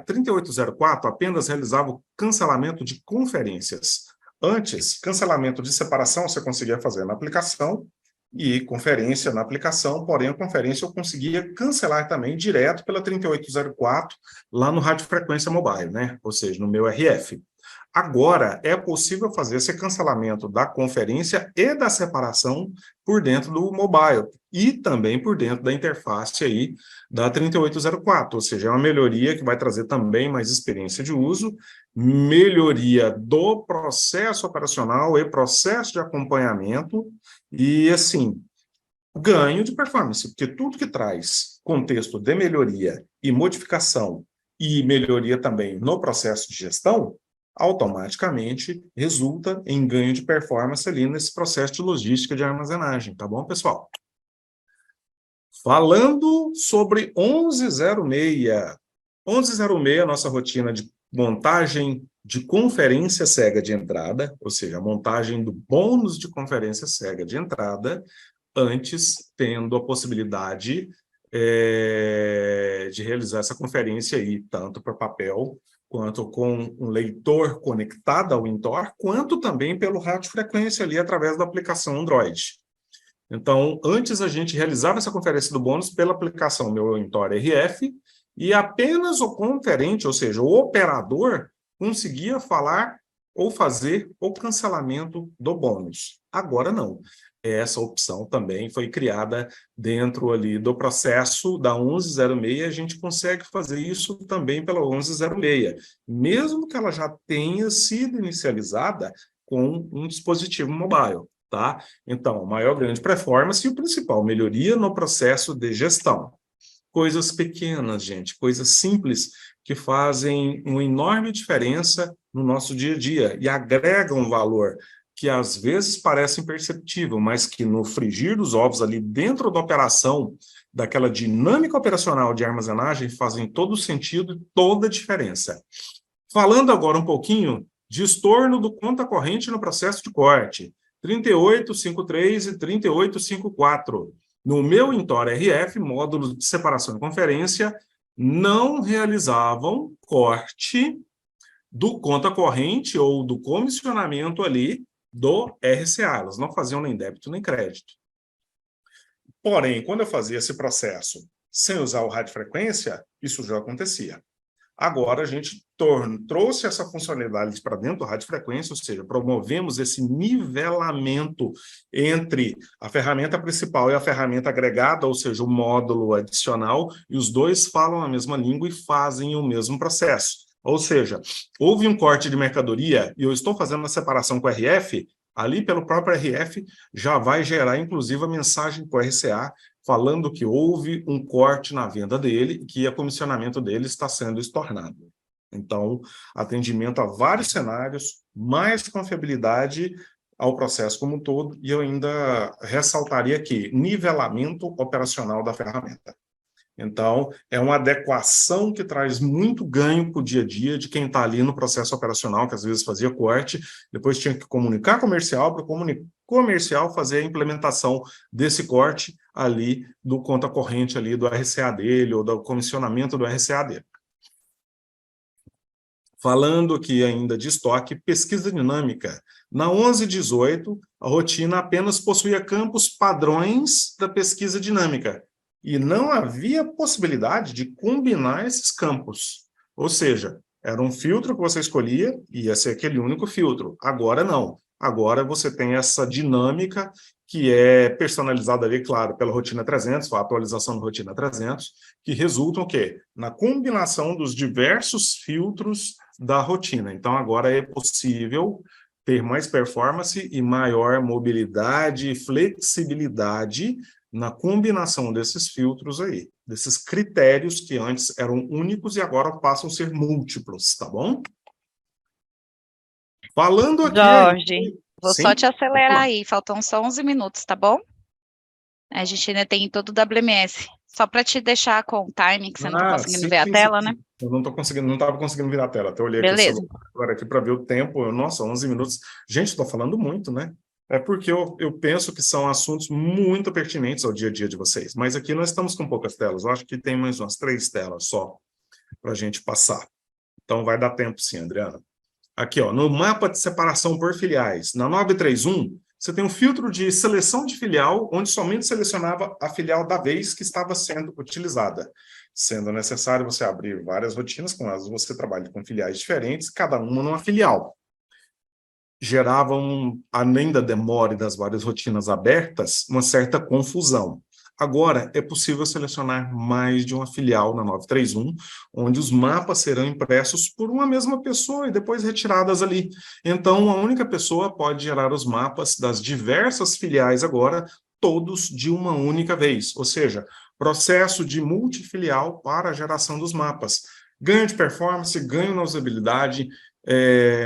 3804 apenas realizava o cancelamento de conferências. Antes, cancelamento de separação você conseguia fazer na aplicação e conferência na aplicação, porém a conferência eu conseguia cancelar também direto pela 3804 lá no radiofrequência mobile, né? Ou seja, no meu RF. Agora, é possível fazer esse cancelamento da conferência e da separação por dentro do mobile e também por dentro da interface aí da 3804, ou seja, é uma melhoria que vai trazer também mais experiência de uso, melhoria do processo operacional e processo de acompanhamento e, assim, ganho de performance, porque tudo que traz contexto de melhoria e modificação e melhoria também no processo de gestão, automaticamente resulta em ganho de performance ali nesse processo de logística de armazenagem, tá bom, pessoal? Falando sobre 1106. 1106, nossa rotina de montagem de conferência cega de entrada, ou seja, a montagem do bônus de conferência cega de entrada, antes tendo a possibilidade de realizar essa conferência aí, tanto para papel, quanto com um leitor conectado ao Intor, quanto também pelo radiofrequência ali através da aplicação Android. Então, antes a gente realizava essa conferência do bônus pela aplicação meu Intor RF, e apenas o conferente, ou seja, o operador, conseguia falar ou fazer o cancelamento do bônus. Agora não. Essa opção também foi criada dentro ali do processo da 1106, a gente consegue fazer isso também pela 1106, mesmo que ela já tenha sido inicializada com um dispositivo mobile, tá? Então, maior grande performance e o principal, melhoria no processo de gestão. Coisas pequenas, gente, coisas simples que fazem uma enorme diferença no nosso dia a dia e agregam valor que às vezes parece imperceptível, mas que no frigir dos ovos ali dentro da operação, daquela dinâmica operacional de armazenagem, fazem todo sentido e toda a diferença. Falando agora um pouquinho de estorno do conta corrente no processo de corte, 3853 e 3854. No meu Intor RF, módulos de separação e conferência, não realizavam corte do conta corrente ou do comissionamento ali do RCA. Elas não faziam nem débito nem crédito. Porém, quando eu fazia esse processo sem usar o radiofrequência, isso já acontecia. Agora, a gente trouxe essa funcionalidade para dentro do radiofrequência, ou seja, promovemos esse nivelamento entre a ferramenta principal e a ferramenta agregada, ou seja, o módulo adicional, e os dois falam a mesma língua e fazem o mesmo processo. Ou seja, houve um corte de mercadoria e eu estou fazendo uma separação com o RF, ali pelo próprio RF já vai gerar, inclusive, a mensagem para o RCA falando que houve um corte na venda dele e que o comissionamento dele está sendo estornado. Então, atendimento a vários cenários, mais confiabilidade ao processo como um todo, e eu ainda ressaltaria aqui, nivelamento operacional da ferramenta. Então, é uma adequação que traz muito ganho para o dia a dia de quem está ali no processo operacional, que às vezes fazia corte, depois tinha que comunicar comercial, para o comercial fazer a implementação desse corte ali do conta corrente ali do RCA dele, ou do comissionamento do RCA dele. Falando aqui ainda de estoque, pesquisa dinâmica. Na 1118, a rotina apenas possuía campos padrões da pesquisa dinâmica, e não havia possibilidade de combinar esses campos. Ou seja, era um filtro que você escolhia e ia ser aquele único filtro. Agora não. Agora você tem essa dinâmica que é personalizada ali, claro, pela rotina 300, a atualização da rotina 300, que resulta o quê? Na combinação dos diversos filtros da rotina. Então, agora é possível ter mais performance e maior mobilidade e flexibilidade na combinação desses filtros aí, desses critérios que antes eram únicos e agora passam a ser múltiplos, tá bom? Falando aqui... Jorge, vou só Sim? te acelerar aí, faltam só 11 minutos, tá bom? A gente ainda tem todo o WMS. Só para te deixar com o time, que você não tá Ah, conseguindo sim, ver a sim, sim, tela, né? sim. Eu não tô conseguindo, não estava conseguindo virar a tela. Até olhei aqui o Beleza. celular agora aqui para ver o tempo. Nossa, 11 minutos. Gente, estou falando muito, né? É porque eu penso que são assuntos muito pertinentes ao dia a dia de vocês. Mas aqui nós estamos com poucas telas. Eu acho que tem mais umas 3 telas só para a gente passar. Então vai dar tempo sim, Adriana. Aqui, ó, no mapa de separação por filiais, na 931, você tem um filtro de seleção de filial, onde somente selecionava a filial da vez que estava sendo utilizada. Sendo necessário você abrir várias rotinas, com as você trabalha com filiais diferentes, cada uma numa filial. Geravam, além da demora e das várias rotinas abertas, uma certa confusão. Agora, é possível selecionar mais de uma filial na 931, onde os mapas serão impressos por uma mesma pessoa e depois retiradas ali. Então, a única pessoa pode gerar os mapas das diversas filiais agora, todos de uma única vez. Ou seja, processo de multifilial para a geração dos mapas. Ganho de performance, ganho na usabilidade,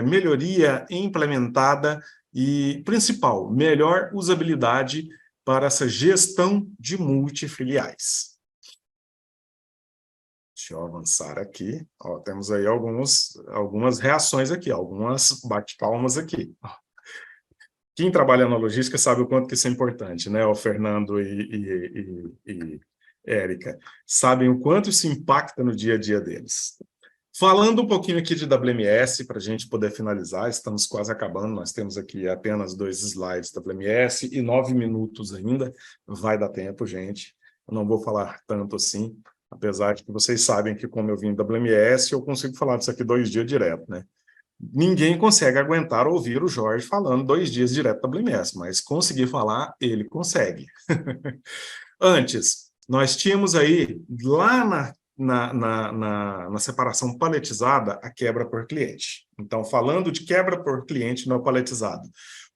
melhoria implementada e, principal, melhor usabilidade para essa gestão de multifiliais. Deixa eu avançar aqui. Ó, temos aí algumas reações aqui, algumas bate-palmas aqui. Quem trabalha na logística sabe o quanto que isso é importante, né? O Fernando e Érica sabem o quanto isso impacta no dia a dia deles. Falando um pouquinho aqui de WMS, para a gente poder finalizar, estamos quase acabando, nós temos aqui apenas 2 slides WMS e 9 minutos ainda, vai dar tempo, gente. Eu não vou falar tanto assim, apesar de que vocês sabem que, como eu vim em WMS, eu consigo falar disso aqui 2 dias direto, né? Ninguém consegue aguentar ouvir o Jorge falando 2 dias direto WMS, mas conseguir falar, ele consegue. Antes, nós tínhamos aí, lá na separação paletizada, a quebra por cliente. Então, falando de quebra por cliente não paletizado.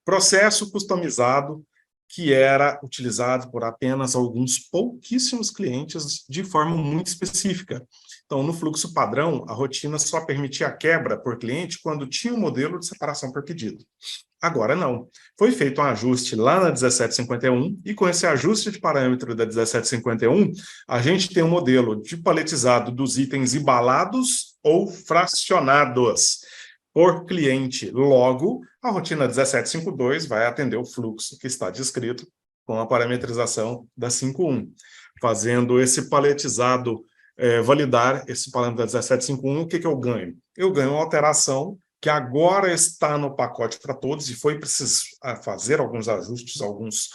Processo customizado que era utilizado por apenas alguns pouquíssimos clientes de forma muito específica. Então, no fluxo padrão, a rotina só permitia a quebra por cliente quando tinha um modelo de separação por pedido. Agora não. Foi feito um ajuste lá na 1751 e com esse ajuste de parâmetro da 1751, a gente tem um modelo de paletizado dos itens embalados ou fracionados por cliente. Logo, a rotina 1752 vai atender o fluxo que está descrito com a parametrização da 51. Fazendo esse paletizado validar esse parâmetro da 1751, o que eu ganho? Eu ganho uma alteração que agora está no pacote para todos e foi preciso fazer alguns ajustes, alguns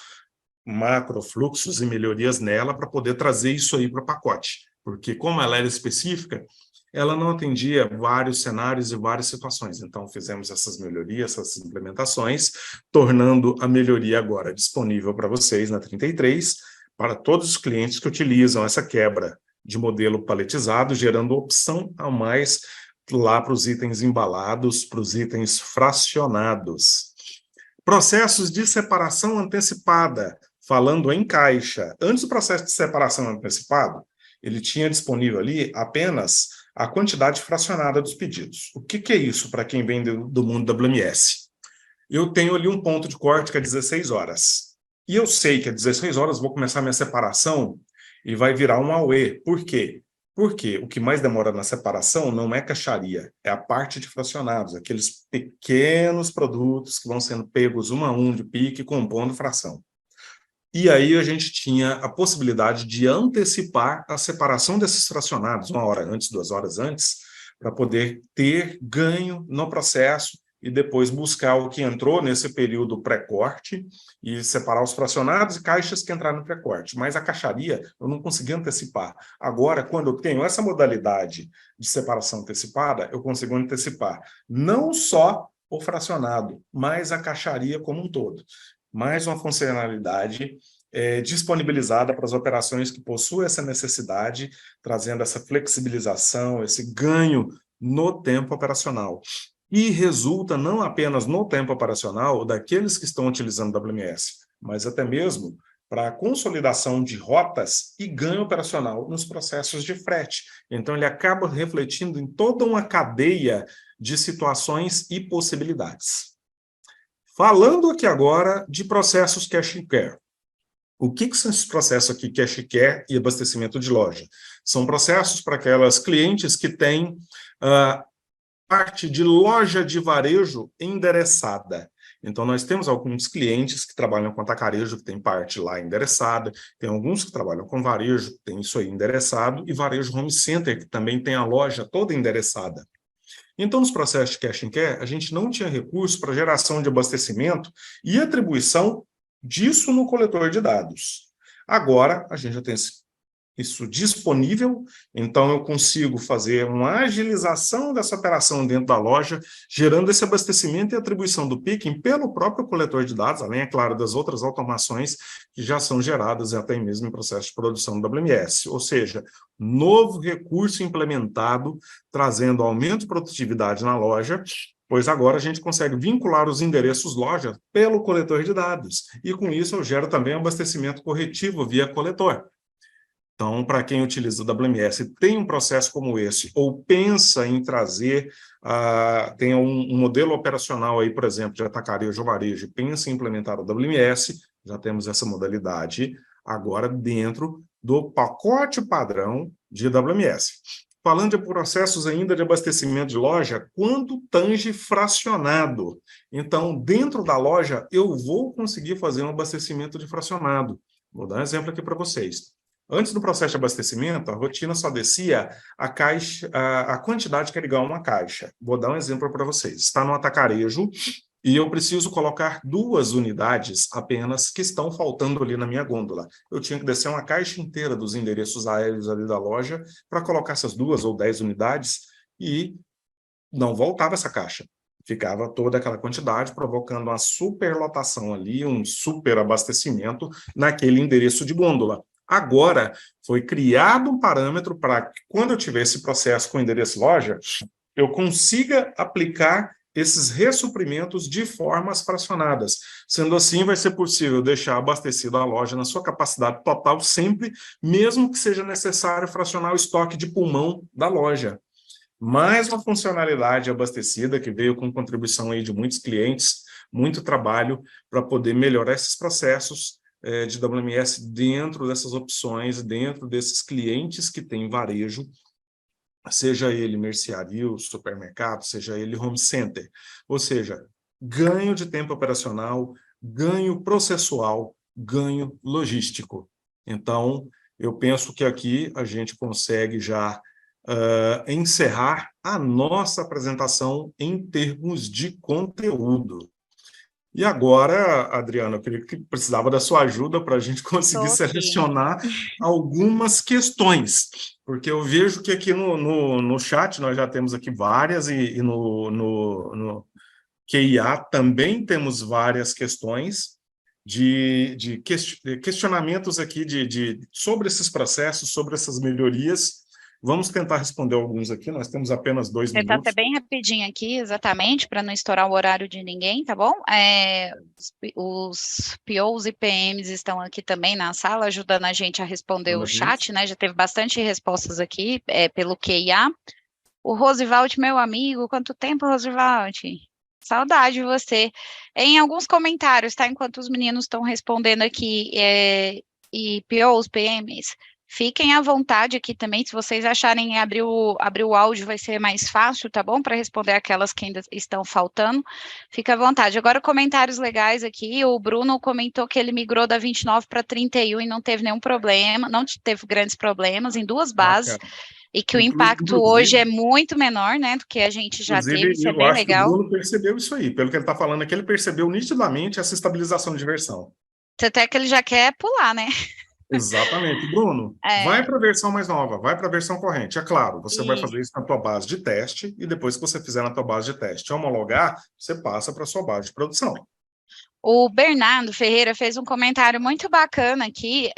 macrofluxos e melhorias nela para poder trazer isso aí para o pacote. Porque como ela era específica, ela não atendia vários cenários e várias situações. Então, fizemos essas melhorias, essas implementações, tornando a melhoria agora disponível para vocês na 33, para todos os clientes que utilizam essa quebra de modelo paletizado, gerando opção a mais lá para os itens embalados, para os itens fracionados. Processos de separação antecipada, falando em caixa. Antes do processo de separação antecipado, ele tinha disponível ali apenas a quantidade fracionada dos pedidos. O que é isso para quem vem do mundo WMS? Eu tenho ali um ponto de corte que é 16 horas. E eu sei que às 16 horas vou começar a minha separação e vai virar um AUE. Por quê? Porque o que mais demora na separação não é caixaria, é a parte de fracionados, aqueles pequenos produtos que vão sendo pegos um a um de pique, compondo fração. E aí a gente tinha a possibilidade de antecipar a separação desses fracionados 1 hora antes, 2 horas antes, para poder ter ganho no processo e depois buscar o que entrou nesse período pré-corte e separar os fracionados e caixas que entraram no pré-corte. Mas a caixaria eu não conseguia antecipar. Agora, quando eu tenho essa modalidade de separação antecipada, eu consigo antecipar não só o fracionado, mas a caixaria como um todo. Mais uma funcionalidade disponibilizada para as operações que possuem essa necessidade, trazendo essa flexibilização, esse ganho no tempo operacional. E resulta não apenas no tempo operacional daqueles que estão utilizando WMS, mas até mesmo para a consolidação de rotas e ganho operacional nos processos de frete. Então, ele acaba refletindo em toda uma cadeia de situações e possibilidades. Falando aqui agora de processos cash and care. O que são esses processos aqui, cash and care e abastecimento de loja? São processos para aquelas clientes que têm parte de loja de varejo endereçada. Então, nós temos alguns clientes que trabalham com atacarejo, que tem parte lá endereçada, tem alguns que trabalham com varejo, que tem isso aí endereçado, e varejo home center, que também tem a loja toda endereçada. Então, nos processos de cash and care, a gente não tinha recurso para geração de abastecimento e atribuição disso no coletor de dados. Agora, a gente já tem isso disponível, então eu consigo fazer uma agilização dessa operação dentro da loja, gerando esse abastecimento e atribuição do picking pelo próprio coletor de dados, além, é claro, das outras automações que já são geradas até mesmo em processo de produção do WMS. Ou seja, novo recurso implementado, trazendo aumento de produtividade na loja, pois agora a gente consegue vincular os endereços loja pelo coletor de dados. E com isso eu gero também abastecimento corretivo via coletor. Então, para quem utiliza o WMS, tem um processo como esse, ou pensa em trazer, tem um modelo operacional aí, por exemplo, de atacarejo ou varejo, pensa em implementar o WMS, já temos essa modalidade agora dentro do pacote padrão de WMS. Falando de processos ainda de abastecimento de loja, quando tange fracionado. Então, dentro da loja, eu vou conseguir fazer um abastecimento de fracionado. Vou dar um exemplo aqui para vocês. Antes do processo de abastecimento, a rotina só descia a caixa, a quantidade que é igual a uma caixa. Vou dar um exemplo para vocês. Está no atacarejo e eu preciso colocar 2 unidades apenas que estão faltando ali na minha gôndola. Eu tinha que descer uma caixa inteira dos endereços aéreos ali da loja para colocar essas 2 ou 10 unidades e não voltava essa caixa. Ficava toda aquela quantidade, provocando uma superlotação ali, um superabastecimento naquele endereço de gôndola. Agora, foi criado um parâmetro para que, quando eu tiver esse processo com endereço loja, eu consiga aplicar esses ressuprimentos de formas fracionadas. Sendo assim, vai ser possível deixar abastecida a loja na sua capacidade total sempre, mesmo que seja necessário fracionar o estoque de pulmão da loja. Mais uma funcionalidade abastecida que veio com contribuição aí de muitos clientes, muito trabalho para poder melhorar esses processos de WMS dentro dessas opções, dentro desses clientes que têm varejo, seja ele mercearia, supermercado, seja ele home center. Ou seja, ganho de tempo operacional, ganho processual, ganho logístico. Então, eu penso que aqui a gente consegue já encerrar a nossa apresentação em termos de conteúdo. E agora, Adriana, eu queria que precisava da sua ajuda para a gente conseguir selecionar algumas questões, porque eu vejo que aqui no chat nós já temos aqui várias, e no QIA também temos várias questões de questionamentos aqui sobre esses processos, sobre essas melhorias. Vamos tentar responder alguns aqui, nós temos apenas 2 minutos. Tentar ser bem rapidinho aqui, exatamente, para não estourar o horário de ninguém, tá bom? Os POs e PMs estão aqui também na sala, ajudando a gente a responder o chat, né? Já teve bastante respostas aqui pelo QIA. O Rosivald, meu amigo, quanto tempo, Rosivald? Saudade de você. Em alguns comentários, tá? Enquanto os meninos estão respondendo aqui, e POs, PMs, fiquem à vontade aqui também, se vocês acharem abrir o áudio vai ser mais fácil, tá bom? Para responder aquelas que ainda estão faltando, fica à vontade. Agora, comentários legais aqui, o Bruno comentou que ele migrou da 29 para 31 e não teve nenhum problema, não teve grandes problemas em 2 bases, e que o impacto hoje é muito menor, né, do que a gente já teve, isso é bem legal. Que o Bruno percebeu isso aí, pelo que ele está falando aqui, ele percebeu nitidamente essa estabilização de versão. Até que ele já quer pular, né? Exatamente. Bruno, vai para a versão mais nova, vai para a versão corrente. É claro, você vai fazer isso na tua base de teste e depois que você fizer na tua base de teste homologar, você passa para a sua base de produção. O Bernardo Ferreira fez um comentário muito bacana aqui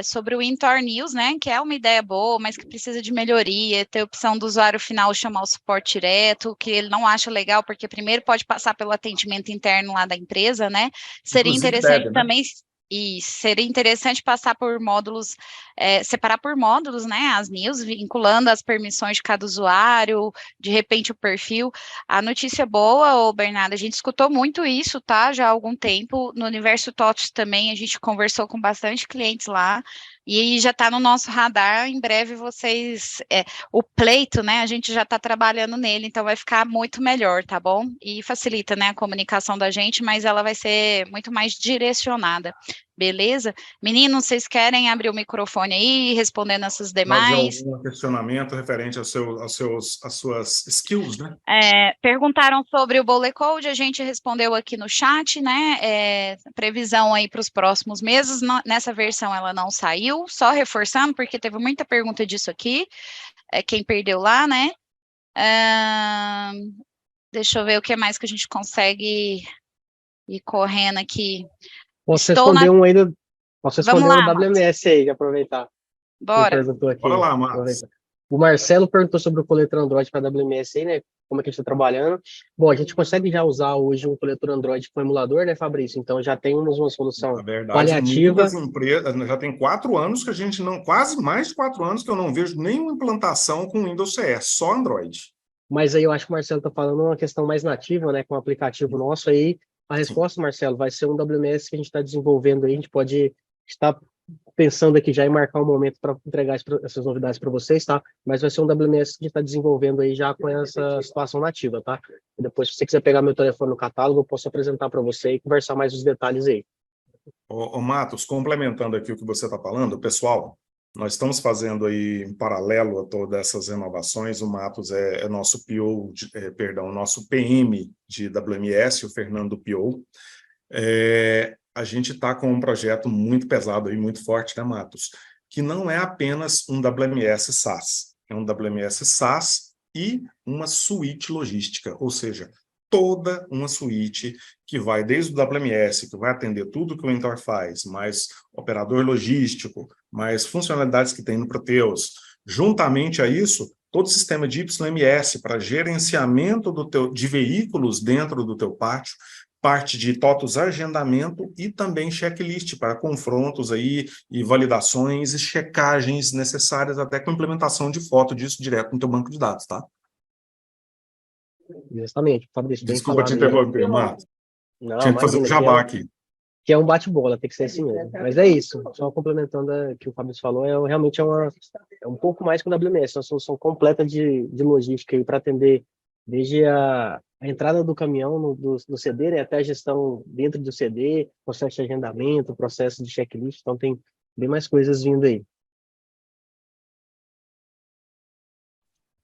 sobre o Intor News, né, que é uma ideia boa, mas que precisa de melhoria, ter a opção do usuário final chamar o suporte direto, que ele não acha legal, porque primeiro pode passar pelo atendimento interno lá da empresa, né, seria interessante também... E seria interessante passar por módulos, separar por módulos, né, as news, vinculando as permissões de cada usuário, de repente o perfil. A notícia boa, ô Bernardo, a gente escutou muito isso, tá, já há algum tempo. No Universo TOTOS também, a gente conversou com bastante clientes lá, e já está no nosso radar, em breve vocês, o pleito, né, a gente já está trabalhando nele, então vai ficar muito melhor, tá bom? E facilita, né, a comunicação da gente, mas ela vai ser muito mais direcionada. Beleza? Meninos, vocês querem abrir o microfone aí, respondendo essas Fazer demais? algum questionamento referente às suas skills, né? Perguntaram sobre o Bullet Code, a gente respondeu aqui no chat, né? Previsão aí para os próximos meses. Nessa versão ela não saiu, só reforçando, porque teve muita pergunta disso aqui. Quem perdeu lá, né? Deixa eu ver o que mais que a gente consegue ir correndo aqui. Posso Estou na. responder um aí do, posso Vamos responder um lá, Matos. WMS aí, de aproveitar. Quem Bora. perguntou aqui. Bora lá, Marcos. O Marcelo perguntou sobre o coletor Android para WMS aí, né? Como é que a gente está trabalhando. Bom, a gente consegue já usar hoje um coletor Android com emulador, né, Fabrício? Então já temos uma solução Na verdade, paliativa. muitas empresas, já tem 4 anos que a gente não, quase mais de 4 anos que eu não vejo nenhuma implantação com Windows CE, só Android. Mas aí eu acho que o Marcelo está falando uma questão mais nativa, né, com o aplicativo nosso aí. A resposta, Marcelo, vai ser um WMS que a gente está desenvolvendo aí. A gente pode estar pensando aqui já em marcar um momento para entregar essas novidades para vocês, tá? Mas vai ser um WMS que a gente está desenvolvendo aí já com essa situação nativa, tá? E depois, se você quiser pegar meu telefone no catálogo, eu posso apresentar para você e conversar mais os detalhes aí. Ô, Matos, complementando aqui o que você está falando, pessoal, nós estamos fazendo aí, em paralelo a todas essas renovações, o Matos é nosso PO, nosso PM de WMS, o Fernando PO. A gente está com um projeto muito pesado e muito forte, né, Matos? Que não é apenas um WMS SaaS, é um WMS SaaS e uma suíte logística, ou seja, toda uma suíte que vai desde o WMS, que vai atender tudo que o Intor faz, mais operador logístico, mais funcionalidades que tem no Proteus. Juntamente a isso, todo o sistema de YMS para gerenciamento de veículos dentro do teu pátio, parte de TOTOS agendamento e também checklist para confrontos aí e validações e checagens necessárias até com implementação de foto disso direto no teu banco de dados, tá? Justamente, Fabrício, bem Desculpa te falado interromper, Marcos. Não, Tinha que fazer um imagina, jabá aqui. que é um bate-bola, tem que ser assim mesmo. Mas é isso, só complementando o que o Fabrício falou, realmente é um pouco mais que o WMS, é uma solução completa de logística para atender desde a entrada do caminhão no CD, né, até a gestão dentro do CD, processo de agendamento, processo de checklist, então tem bem mais coisas vindo aí.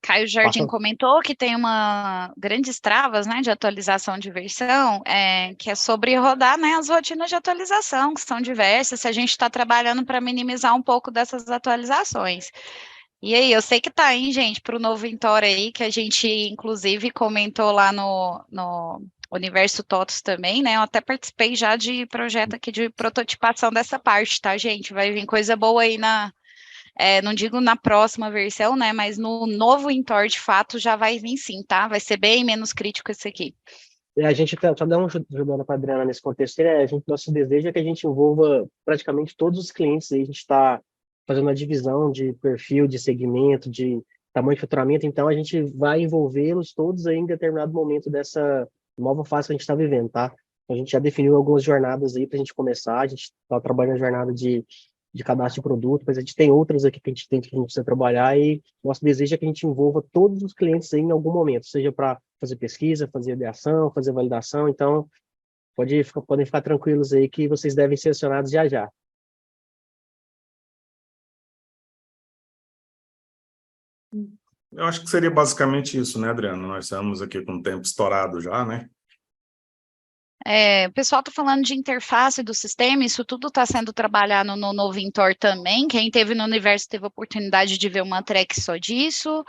Caio Jardim comentou que tem uma grandes travas, né, de atualização de versão, que é sobre rodar, né, as rotinas de atualização, que são diversas, se a gente está trabalhando para minimizar um pouco dessas atualizações. E aí, eu sei que tá aí, gente, para o novo Intor aí, que a gente, inclusive, comentou lá no Universo TOTOS também, né, eu até participei já de projeto aqui de prototipação dessa parte, tá, gente? Vai vir coisa boa aí não digo na próxima versão, né, mas no novo Intor, de fato, já vai vir sim, tá? Vai ser bem menos crítico esse aqui. A gente está dando uma ajudando para a Adriana nesse contexto, né? Nosso desejo é que a gente envolva praticamente todos os clientes, aí a gente está fazendo uma divisão de perfil, de segmento, de tamanho de faturamento, então a gente vai envolvê-los todos aí em determinado momento dessa nova fase que a gente está vivendo, tá? A gente já definiu algumas jornadas aí para a gente começar, a gente está trabalhando a jornada de cadastro de produto, mas a gente tem outras aqui que a gente precisa trabalhar e nosso desejo é que a gente envolva todos os clientes aí em algum momento, seja para fazer pesquisa, fazer ideação, fazer validação, então podem ficar tranquilos aí que vocês devem ser acionados já já. Eu acho que seria basicamente isso, né, Adriano? Nós estamos aqui com o tempo estourado já, né? O pessoal está falando de interface do sistema, isso tudo está sendo trabalhado no novo Intor também. Quem teve no universo teve a oportunidade de ver uma track só disso.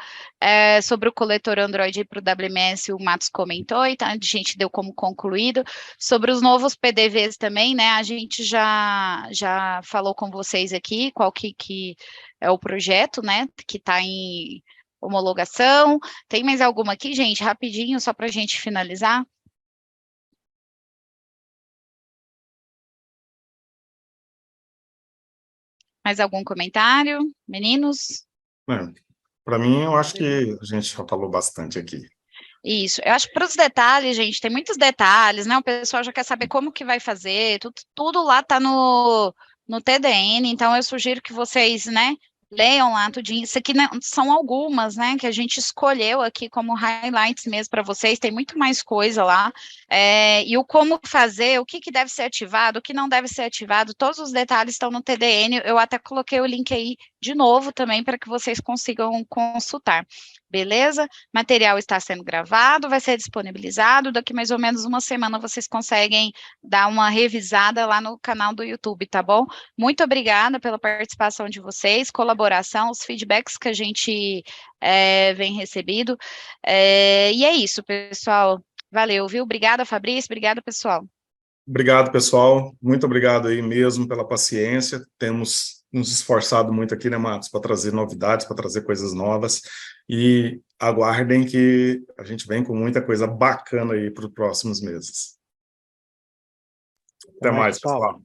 Sobre o coletor Android para o WMS, o Matos comentou, e a gente deu como concluído. Sobre os novos PDVs também, né? A gente já falou com vocês aqui qual que é o projeto, né? Que está em homologação. Tem mais alguma aqui, gente? Rapidinho, só para a gente finalizar. Mais algum comentário, meninos? Para mim, eu acho que a gente já falou bastante aqui. Isso, eu acho que para os detalhes, gente, tem muitos detalhes, né? O pessoal já quer saber como que vai fazer, tudo lá tá no TDN, então eu sugiro que vocês, né, leiam lá tudinho. Isso aqui, né, são algumas, né, que a gente escolheu aqui como highlights mesmo para vocês, tem muito mais coisa lá. E o como fazer, o que que deve ser ativado, o que não deve ser ativado, todos os detalhes estão no TDN. Eu até coloquei o link aí de novo também para que vocês consigam consultar. Beleza? Material está sendo gravado, vai ser disponibilizado. Daqui mais ou menos uma semana vocês conseguem dar uma revisada lá no canal do YouTube, tá bom? Muito obrigada pela participação de vocês, colaboração, os feedbacks que a gente vem recebido. E é isso, pessoal. Valeu, viu? Obrigada, Fabrício. Obrigada, pessoal. Obrigado, pessoal. Muito obrigado aí mesmo pela paciência. Temos nos esforçado muito aqui, né, Matos, para trazer novidades, para trazer coisas novas. E aguardem que a gente vem com muita coisa bacana aí para os próximos meses. Até mais, pessoal.